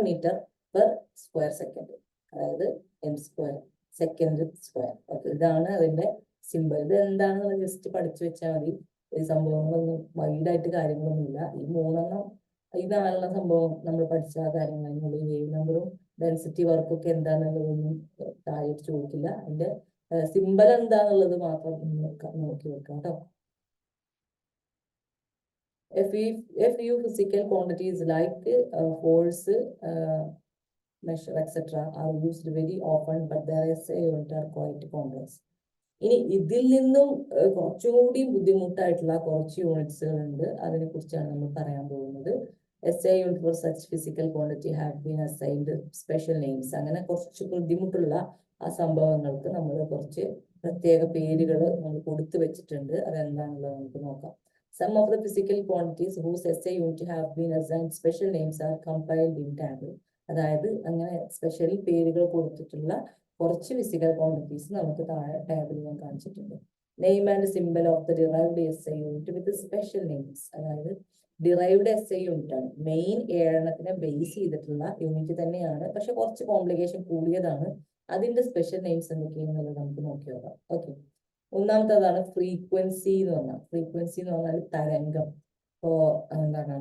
metre per square second, അതായത് m², second square. Okay, ഇതാണ് അതിന്റെ simple. ഇത് എന്താണെന്ന് just പഠിച്ചു വെച്ചാൽ മതി. ഈ സംഭവങ്ങളൊന്നും വൈഡായിട്ട് കാര്യങ്ങളൊന്നുമില്ല. ഈ 3 ഈ 4 സംഭവം നമ്മൾ പഠിച്ച കാര്യങ്ങൾ, വേവ് നമ്പറും ഡെൻസിറ്റി വർക്കും ഒക്കെ എന്താണെന്നുള്ളതൊന്നും താഴെ ചോദിക്കില്ല. അതിന്റെ സിമ്പിൾ എന്താന്നുള്ളത് മാത്രം നോക്കി വെക്കാം കേട്ടോ. A few physical quantities like force, measure, etc. are used very often, but their SI unit are quite complex. ഇനി ഇതിൽ നിന്നും കുറച്ചുകൂടി ബുദ്ധിമുട്ടായിട്ടുള്ള കുറച്ച് യൂണിറ്റ്സുകൾ ഉണ്ട്. അതിനെ കുറിച്ചാണ് നമ്മൾ പറയാൻ പോകുന്നത്. SI unit for such physical quantity have been assigned special names. അങ്ങനെ കുറച്ച് ബുദ്ധിമുട്ടുള്ള ആ സംഭവങ്ങൾക്ക് നമ്മൾ കുറച്ച് പ്രത്യേക പേരുകൾ നമ്മൾ കൊടുത്തു വെച്ചിട്ടുണ്ട്. അതെന്താണെന്നുള്ളത് നമുക്ക് നോക്കാം. Some of the physical quantities whose SI unit have been assigned special names are compiled in table. അതായത് അങ്ങനെ സ്പെഷ്യൽ പേരുകൾ കൊടുത്തിട്ടുള്ള കുറച്ച് ഫിസിക്കൽ ക്വാണ്ടിറ്റീസ് നമുക്ക് താഴെ ടേബിൾ ഞാൻ കാണിച്ചിട്ടുണ്ട്. Name and symbol of the derived SI unit with special names. അതായത് ഡിറൈവ്ഡ് SI യൂണിറ്റ് ആണ്, മെയിൻ 7 ബേസ് ചെയ്തിട്ടുള്ള യൂണിറ്റ് തന്നെയാണ്, പക്ഷെ കുറച്ച് കോംപ്ലിക്കേഷൻ കൂടിയതാണ്. അതിന്റെ സ്പെഷ്യൽ നെയിംസ് എന്തൊക്കെയാണെന്നുള്ളത് നമുക്ക് നോക്കി നോക്കാം. ഓക്കെ, ഒന്നാമത്തേതാണ് ഫ്രീക്വൻസി എന്ന് പറഞ്ഞാൽ. ഫ്രീക്വൻസി എന്ന് പറഞ്ഞാൽ തരംഗം. ഇപ്പോ എന്താണ്,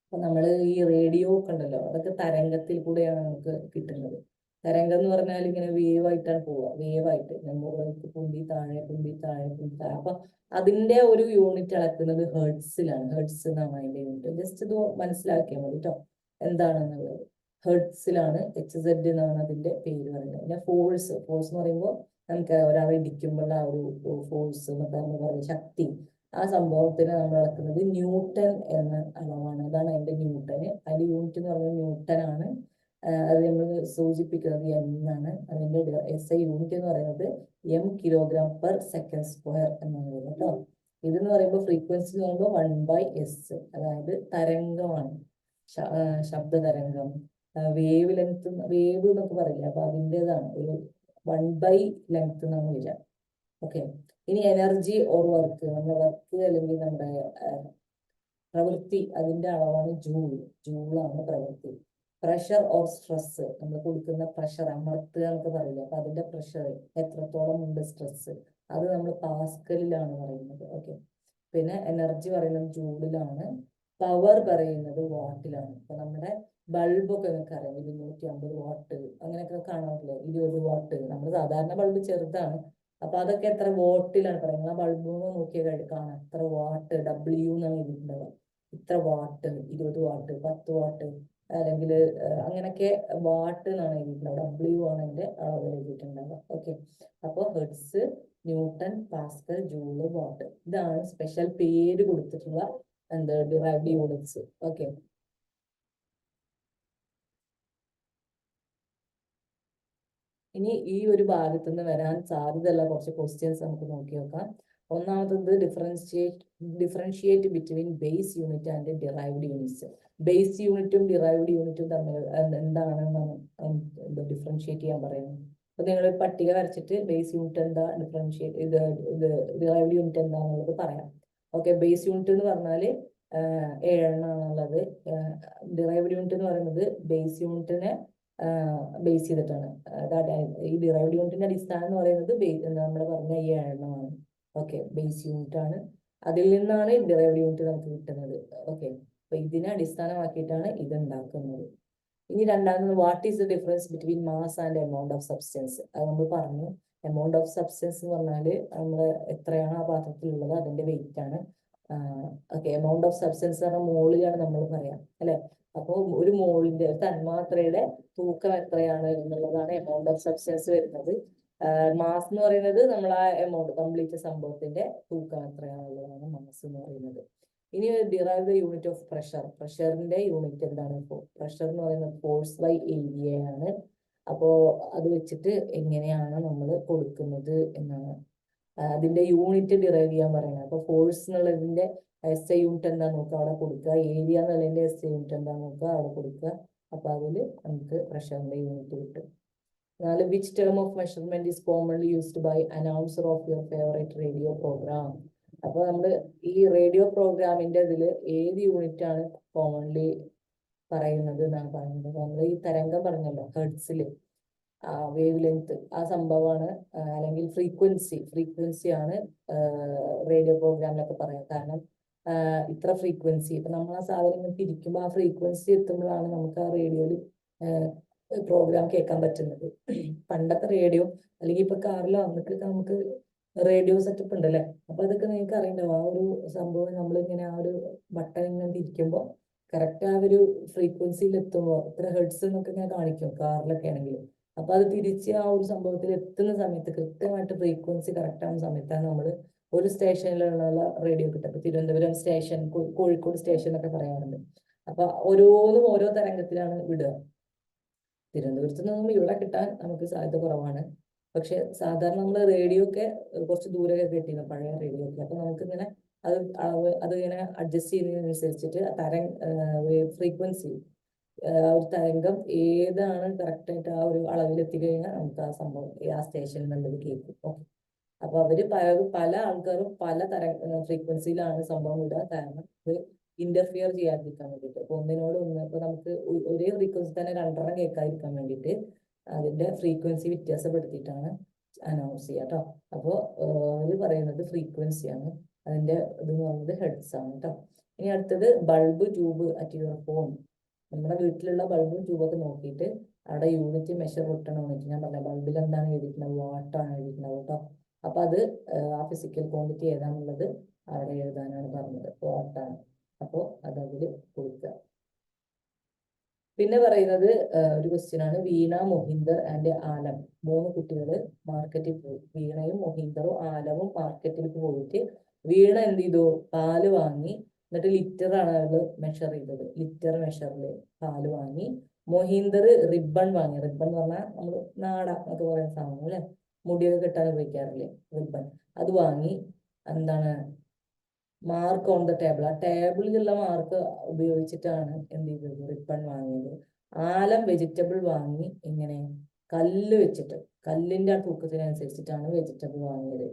അപ്പൊ നമ്മൾ ഈ റേഡിയോ ഒക്കെ ഉണ്ടല്ലോ, അതൊക്കെ തരംഗത്തിൽ കൂടെയാണ് നമുക്ക് കിട്ടുന്നത്. തരംഗം എന്ന് പറഞ്ഞാൽ ഇങ്ങനെ വേവ് ആയിട്ടാണ് പോവുക, വേവായിട്ട് മുകളിലേക്ക് പൊന്തി താഴെ, പൊന്തി താഴെ, പൊന്തി താഴെ. അപ്പൊ അതിന്റെ ഒരു യൂണിറ്റ് അളക്കുന്നത് ഹെർട്സിലാണ്. ഹെർട്സ് എന്നാണ് അതിന്റെ യൂണിറ്റ്. ജസ്റ്റ് ഇത് മനസ്സിലാക്കിയാൽ മതി കേട്ടോ എന്താണെന്നുള്ളത്. ഹെർട്സിലാണ്, HZ എന്നാണ് അതിന്റെ പേര് പറയുന്നത്. പിന്നെ ഫോഴ്സ് എന്ന് പറയുമ്പോൾ നമുക്ക് ഒരാളെ ഇടിക്കുമ്പോൾ ആ ഒരു ഫോഴ്സ് എന്നൊക്കെ നമ്മൾ പറയുന്ന ശക്തി, ആ സംഭവത്തിന് നമ്മൾ അളക്കുന്നത് ന്യൂട്ടൺ എന്ന അളവാണ്. അതാണ് അതിന്റെ ന്യൂട്ടന്. അതിന്റെ യൂണിറ്റ് എന്ന് പറയുന്നത് ന്യൂട്ടൺ ആണ്. അത് നമ്മൾ സൂചിപ്പിക്കുന്നത് എന്നാണ്. അതിന്റെ SI യൂണിറ്റ് എന്ന് പറയുന്നത് m kilogram per second square എന്നാണ് വരുന്നത് കേട്ടോ. ഇതെന്ന് പറയുമ്പോൾ ഫ്രീക്വൻസി എന്ന് പറയുമ്പോൾ 1/s, അതായത് തരംഗമാണ്, ശബ്ദ തരംഗം, വേവ് ലെങ്ത്, വേവ് എന്നൊക്കെ പറയില്ല, അപ്പൊ അതിൻ്റെതാണ് ഒരു 1/length എന്നാണ് വരിക. ഓക്കെ, ഇനി എനർജി ഓർ വർക്ക്, നമ്മുടെ വർക്ക് അല്ലെങ്കിൽ നമ്മുടെ പ്രവൃത്തി, അതിന്റെ അളവാണ് ജൂൾ. ജൂളാണ് പ്രവൃത്തി. പ്രഷർ ഓർ സ്ട്രെസ്, നമ്മൾ കൊടുക്കുന്ന പ്രഷർ, അമർത്തുക എന്നൊക്കെ പറയില്ല, അപ്പൊ അതിന്റെ പ്രഷർ എത്രത്തോളം ഉണ്ട്, സ്ട്രെസ്, അത് നമ്മൾ പാസ്കലിലാണ് പറയുന്നത്. ഓക്കെ, പിന്നെ എനർജി പറയുന്നത് ജൂളിലാണ്, പവർ പറയുന്നത് വാട്ടിലാണ്. ഇപ്പൊ നമ്മുടെ ബൾബൊക്കെ നിങ്ങൾക്ക് അറിയാം, 250 വാട്ട് അങ്ങനെയൊക്കെ കാണാറില്ലേ, 20 വാട്ട്. നമ്മൾ സാധാരണ ബൾബ് ചെറുതാണ്, അപ്പൊ അതൊക്കെ എത്ര വാട്ടിലാണ് പറയുന്നത്. ആ ബൾബ് നോക്കിയാൽ കാണാം എത്ര വാട്ട്, W എന്നാണ് എഴുതിയിട്ടുണ്ടാവുക. ഇത്ര വാട്ട്, 20 വാട്ട്, 10 വാട്ട്, അല്ലെങ്കിൽ അങ്ങനെയൊക്കെ വാട്ട് എന്നാണ് എഴുതിയിട്ടുണ്ടാവുക. W ആണ് അതിന്റെ അളവ് എഴുതിയിട്ടുണ്ടാവുക. ഓക്കെ, അപ്പോൾ hertz, newton, Pascal, joule, what, ഇതാണ് സ്പെഷ്യൽ പേര് കൊടുത്തിട്ടുള്ള എന്താ ഡിറൈവ്ഡ് യൂണിറ്റ്സ്. ഓക്കെ, ഇനി ഈ ഒരു ഭാഗത്ത് നിന്ന് വരാൻ സാധ്യതയുള്ള കുറച്ച് ക്വസ്റ്റ്യൻസ് നമുക്ക് നോക്കി നോക്കാം. ഒന്നാമത്തത് differentiate between base unit and derived units. Base യൂണിറ്റും ഡിറൈവ്ഡ് യൂണിറ്റും തമ്മിൽ എന്താണെന്നാണ് ഡിഫറൻഷിയേറ്റ് ചെയ്യാൻ പറയുന്നത്. അപ്പൊ നിങ്ങൾ പട്ടിക വരച്ചിട്ട് ബേസ് യൂണിറ്റ് എന്താ, ഡിറൈവ്ഡ് യൂണിറ്റ് എന്താണെന്നുള്ളത് പറയാം. ഓക്കെ, ബേസ് യൂണിറ്റ് എന്ന് പറഞ്ഞാല് 7 ആണുള്ളത്. ഡിറൈവ്ഡ് യൂണിറ്റ് എന്ന് പറയുന്നത് ബേസ് യൂണിറ്റിനെ ബേസ് ചെയ്തിട്ടാണ്. ഈ ഡിറൈവ്ഡ് യൂണിറ്റിന്റെ അടിസ്ഥാനം എന്ന് പറയുന്നത് നമ്മൾ പറഞ്ഞ ഈ 7 ഓക്കെ, ബേസ് യൂണിറ്റ് ആണ്. അതിൽ നിന്നാണ് ഡിറൈവ്ഡ് യൂണിറ്റ് നമുക്ക് കിട്ടുന്നത്. ഓക്കെ, അപ്പൊ ഇതിനെ അടിസ്ഥാനമാക്കിയിട്ടാണ് ഇത് ഉണ്ടാക്കുന്നത്. ഇനി രണ്ടാമത്, what is the difference between mass and amount of substance. അത് നമ്മൾ പറഞ്ഞു. എമൗണ്ട് ഓഫ് സബ്സ്റ്റൻസ് എന്ന് പറഞ്ഞാല് നമ്മൾ എത്രയാണ് ആ പാത്രത്തിലുള്ളത് അതിന്റെ വെയിറ്റ് ആണ്. ഓക്കെ, എമൗണ്ട് ഓഫ് സബ്സ്റ്റൻസ് പറഞ്ഞാൽ മോളിലാണ് നമ്മൾ പറയാം അല്ലെ. അപ്പോൾ ഒരു മോളിന്റെ തന്മാത്രയുടെ തൂക്കം എത്രയാണ് എന്നുള്ളതാണ് എമൗണ്ട് ഓഫ് സബ്സ്റ്റൻസ് വരുന്നത്. മാസ് എന്ന് പറയുന്നത് നമ്മൾ ആ എമൗണ്ട് കംപ്ലീറ്റ് സംഭവത്തിന്റെ തൂക്കം എത്രയാണെന്നുള്ളതാണ് മാസ് എന്ന് പറയുന്നത്. ഇനി derive the unit of pressure. പ്രഷറിന്റെ യൂണിറ്റ് എന്താണ്? പ്രഷർ എന്ന് പറയുന്നത് ഫോഴ്സ് ബൈ ഏരിയ ആണ്. അപ്പോ അത് വെച്ചിട്ട് എങ്ങനെയാണ് നമ്മൾ കൊടുക്കുന്നത് എന്നാണ് അതിന്റെ യൂണിറ്റ് ഡിറൈവ് ചെയ്യാൻ പറയുന്നത്. അപ്പൊ ഫോഴ്സ് എന്നുള്ളതിന്റെ എസ് ഐ യൂണിറ്റ് എന്താ നോക്കുക, അവിടെ കൊടുക്കുക. ഏരിയ എന്നുള്ളതിന്റെ എസ് ഐ യൂണിറ്റ് എന്താ നോക്കുക, അവിടെ കൊടുക്കുക. അപ്പൊ അതില് നമുക്ക് പ്രഷറിന്റെ യൂണിറ്റ് കിട്ടും. 4. Which term of measurement is commonly used by announcer of your favourite radio programme. അപ്പൊ നമ്മള് ഈ റേഡിയോ പ്രോഗ്രാമിന്റെ ഇതില് ഏത് യൂണിറ്റ് ആണ് കോമൺലി പറയുന്നത് എന്നാണ് പറയുന്നത്. നമ്മൾ ഈ തരംഗം പറഞ്ഞല്ലോ, ഹെർട്സില് വേവ് ലെങ്ത് ആ സംഭവമാണ്, അല്ലെങ്കിൽ ഫ്രീക്വൻസി ആണ് റേഡിയോ പ്രോഗ്രാമിലൊക്കെ പറയാം. കാരണം ഇത്ര ഫ്രീക്വൻസി, ഇപ്പൊ നമ്മൾ ആ സാധനം തിരിക്കുമ്പോൾ ആ ഫ്രീക്വൻസി എത്തുമ്പോഴാണ് നമുക്ക് ആ റേഡിയോയിൽ പ്രോഗ്രാം കേൾക്കാൻ പറ്റുന്നത്. പണ്ടത്തെ റേഡിയോ അല്ലെങ്കിൽ ഇപ്പൊ കാറിലോ അന്നൊക്കെ നമുക്ക് റേഡിയോ സെറ്റപ്പ് ഉണ്ടല്ലേ, അപ്പൊ അതൊക്കെ നിങ്ങൾക്ക് അറിയണ്ടാവും. ആ ഒരു സംഭവം നമ്മളിങ്ങനെ ആ ഒരു ബട്ടൺ ഇങ്ങനെ തിരിക്കുമ്പോൾ കറക്റ്റ് ആ ഒരു ഫ്രീക്വൻസിയിൽ എത്തുമ്പോൾ ഇത്ര ഹെർട്സ് എന്നൊക്കെ ഇങ്ങനെ കാണിക്കും കാറിലൊക്കെ ആണെങ്കിൽ. അപ്പൊ അത് തിരിച്ച് ആ ഒരു സംഭവത്തിൽ എത്തുന്ന സമയത്ത് കൃത്യമായിട്ട് ഫ്രീക്വൻസി കറക്റ്റ് ആവുന്ന സമയത്താണ് നമ്മൾ ഒരു സ്റ്റേഷനിലുള്ള റേഡിയോ കിട്ടും. അപ്പൊ തിരുവനന്തപുരം സ്റ്റേഷൻ, കോഴിക്കോട് സ്റ്റേഷൻ എന്നൊക്കെ പറയാറുണ്ട്. അപ്പൊ ഓരോന്നും ഓരോ തരംഗത്തിലാണ് വിടുക. തിരുവനന്തപുരത്ത് നിന്നും ഇവിടെ കിട്ടാൻ നമുക്ക് സാധ്യത കുറവാണ്. പക്ഷെ സാധാരണ നമ്മൾ റേഡിയോ ഒക്കെ കുറച്ച് ദൂരമൊക്കെ കിട്ടിയിരുന്നു, പഴയ റേഡിയോ ഒക്കെ. അപ്പൊ നമുക്ക് ഇങ്ങനെ അത് ഇങ്ങനെ അഡ്ജസ്റ്റ് ചെയ്യുന്നതിനനുസരിച്ചിട്ട് ഫ്രീക്വൻസി ഒരു തരംഗം ഏതാണ് കറക്റ്റ് ആയിട്ട് ആ ഒരു അളവിൽ എത്തിക്കഴിഞ്ഞാൽ നമുക്ക് ആ സംഭവം ആ സ്റ്റേഷനിൽ നല്ലത് കേൾക്കും. ഓക്കെ, അപ്പൊ അവര് പല ആൾക്കാരും പല ഫ്രീക്വൻസിയിലാണ് സംഭവം വിടുക. കാരണം ഇത് ഇന്റർഫിയർ ചെയ്യാതിരിക്കാൻ വേണ്ടിയിട്ട്. അപ്പൊ ഒന്നിനോട് ഒന്ന്, ഇപ്പൊ നമുക്ക് ഒരേ ഫ്രീക്വൻസി തന്നെ രണ്ടെണ്ണം കേൾക്കാതിരിക്കാൻ വേണ്ടിയിട്ട് അതിന്റെ ഫ്രീക്വൻസി വ്യത്യാസപ്പെടുത്തിയിട്ടാണ് അനൗൺസ് ചെയ്യുക കേട്ടോ. അപ്പോൾ അവര് പറയുന്നത് ഫ്രീക്വൻസിയാണ്, അതിന്റെ ഇത് പറയുന്നത് ഹെർട്സ് ആണ് കേട്ടോ. ഇനി അടുത്തത് bulb tube at your home. നമ്മുടെ വീട്ടിലുള്ള ബൾബും ട്യൂബൊക്കെ നോക്കിയിട്ട് അവിടെ യൂണിറ്റ് മെഷർ കിട്ടണം യൂണിറ്റ്. ഞാൻ പറഞ്ഞ ബൾബിൽ എന്താണ് എഴുതിക്കുന്നത്, വാട്ടാണ് എഴുതിക്കുന്നത് കേട്ടോ. അപ്പൊ അത് ആ ഫിസിക്കൽ ക്വാണ്ടിറ്റി ഏതാണെന്നുള്ളത് അവിടെ എഴുതാനാണ് പറഞ്ഞത്, വാട്ടാണ്. അപ്പോൾ അത് അതില് കൊടുക്കുക. പിന്നെ പറയുന്നത് ഒരു ക്വസ്റ്റ്യൻ ആണ്, വീണ, മൊഹിന്ദർ ആൻഡ് ആലം 3 കുട്ടികൾ മാർക്കറ്റിൽ പോയി. വീണയും മൊഹിന്ദറും ആലവും മാർക്കറ്റിൽ പോയിട്ട് വീണ എന്ത് ചെയ്തു, പാല് വാങ്ങി. എന്നിട്ട് ലിറ്റർ ആണ് അവള് മെഷർ ചെയ്തത്. ലിറ്റർ മെഷറില് പാല് വാങ്ങി. മൊഹിന്ദർ റിബൺ വാങ്ങി. റിബൺ എന്ന് പറഞ്ഞാൽ നമ്മൾ നാട എന്നൊക്കെ പറയുന്ന സാധനം അല്ലെ, മുടിയൊക്കെ കെട്ടാൻ ഉപയോഗിക്കാറില്ലേ, റിബൺ. അത് വാങ്ങി. എന്താണ് മാർക്ക് ഓൺ ദ ടേബിൾ, ആ ടേബിളിലുള്ള മാർക്ക് ഉപയോഗിച്ചിട്ടാണ് എന്ത് ചെയ്തത്, റിബൺ വാങ്ങിയത്. ആലം വെജിറ്റബിൾ വാങ്ങി. ഇങ്ങനെ കല്ല് വെച്ചിട്ട്, കല്ലിന്റെ ആ തൂക്കത്തിനനുസരിച്ചിട്ടാണ് വെജിറ്റബിൾ വാങ്ങിയത്.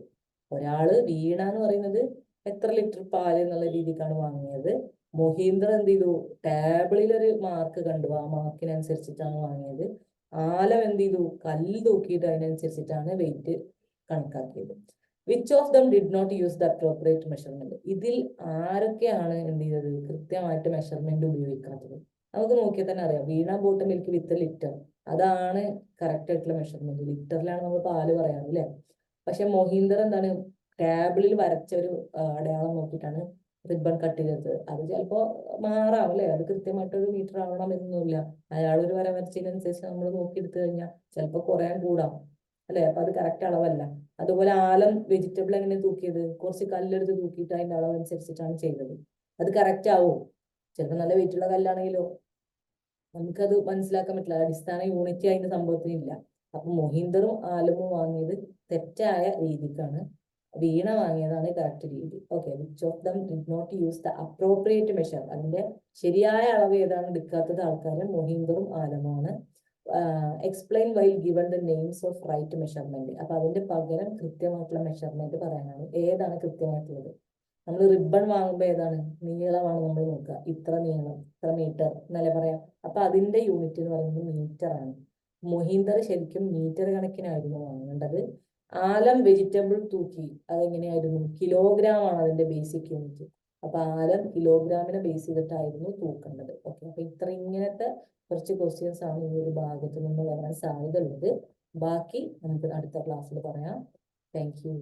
ഒരാള് വീണ എന്ന് പറയുന്നത് എത്ര ലിറ്റർ പാല് എന്നുള്ള രീതിക്കാണ് വാങ്ങിയത്. മൊഹീന്ദ്ര എന്ത് ചെയ്തു, ടേബിളിൽ ഒരു മാർക്ക് കണ്ടു, ആ മാർക്കിനനുസരിച്ചിട്ടാണ് വാങ്ങിയത്. ആലം എന്ത് ചെയ്തു, കല്ല് തൂക്കിയിട്ട് അതിനനുസരിച്ചിട്ടാണ് വെയിറ്റ് കണക്കാക്കിയത്. Which of them did not use the appropriate measurement. ഇതിൽ ആരൊക്കെയാണ് എന്ത് ചെയ്തത്, കൃത്യമായിട്ട് മെഷർമെന്റ് ഉപയോഗിക്കാത്തത്. നമുക്ക് നോക്കിയാൽ തന്നെ അറിയാം, വീണ ബോട്ട് മിൽക്ക് വിത്ത് ലിറ്റർ, അതാണ് കറക്റ്റ് ആയിട്ടുള്ള മെഷർമെന്റ്. ലിറ്ററിലാണ് നമ്മൾ പാല് പറയാറ് അല്ലെ. പക്ഷെ മൊഹീന്ദർ എന്താണ്, ടേബിളിൽ വരച്ച ഒരു അടയാളം നോക്കിയിട്ടാണ് റിബൺ കട്ട് ചെയ്തത്. അത് ചിലപ്പോ മാറാം അല്ലെ, അത് കൃത്യമായിട്ടൊരു മീറ്റർ ആവണം എന്നൊന്നുമില്ല. അയാളൊരു വര വരച്ചതിനനുസരിച്ച് നമ്മൾ നോക്കിയെടുത്തു കഴിഞ്ഞാൽ ചിലപ്പോൾ കുറയാൻ കൂടാം അല്ലെ. അപ്പൊ അത് കറക്റ്റ് അളവല്ല. അതുപോലെ ആലം വെജിറ്റബിൾ എങ്ങനെ തൂക്കിയത്, കുറച്ച് കല്ലെടുത്ത് തൂക്കിയിട്ട് അതിന്റെ അളവ് അനുസരിച്ചിട്ടാണ് ചെയ്തത്. അത് കറക്റ്റ് ആവും. ചിലപ്പോൾ നല്ല വെയിറ്റ് ഉള്ള കല്ലാണെങ്കിലോ നമുക്കത് മനസ്സിലാക്കാൻ പറ്റില്ല, അടിസ്ഥാന യൂണിറ്റ് അതിന്റെ സംഭവത്തിനില്ല. അപ്പൊ മൊഹീന്ദറും ആലമും വാങ്ങിയത് തെറ്റായ രീതിക്കാണ്, വീണ വാങ്ങിയതാണ് കറക്റ്റ് രീതി. Okay, which of them did not use the appropriate measure, അതിന്റെ ശരിയായ അളവ് ഏതാണ് എടുക്കാത്തത് ആൾക്കാര് മൊഹീന്ദറും ആലമുമാണ്. Explain while given the names of right measurement. അപ്പൊ അതിന്റെ പകരം കൃത്യമായിട്ടുള്ള മെഷർമെന്റ് പറയാനാണ്. ഏതാണ് കൃത്യമായിട്ടുള്ളത്, നമ്മൾ റിബൺ വാങ്ങുമ്പോൾ ഏതാണ് നീളമാണ് നമ്മൾ നോക്കുക, ഇത്ര നീളം, ഇത്ര മീറ്റർ എന്നല്ലേ പറയാം. അപ്പൊ അതിന്റെ യൂണിറ്റ് എന്ന് പറയുന്നത് മീറ്റർ ആണ്. മൊഹീന്ദർ ശരിക്കും മീറ്റർ കണക്കിനായിരുന്നു വാങ്ങേണ്ടത്. ആലം വെജിറ്റബിൾ തൂക്കി, അതെങ്ങനെയായിരുന്നു, കിലോഗ്രാം ആണ് അതിന്റെ ബേസിക് യൂണിറ്റ്. അപ്പൊ ആലം കിലോഗ്രാമിനെ ബേസ് ചെയ്തിട്ടായിരുന്നു തൂക്കേണ്ടത്. ഓക്കെ, അപ്പൊ ഇങ്ങനത്തെ കുറച്ച് ക്വസ്റ്റ്യൻസ് ആണ് ഈ ഒരു ഭാഗത്ത് നിന്ന് വരാൻ സാധ്യത ഉള്ളത്. ബാക്കി നമുക്ക് അടുത്ത ക്ലാസ്സിൽ പറയാം. Thank you.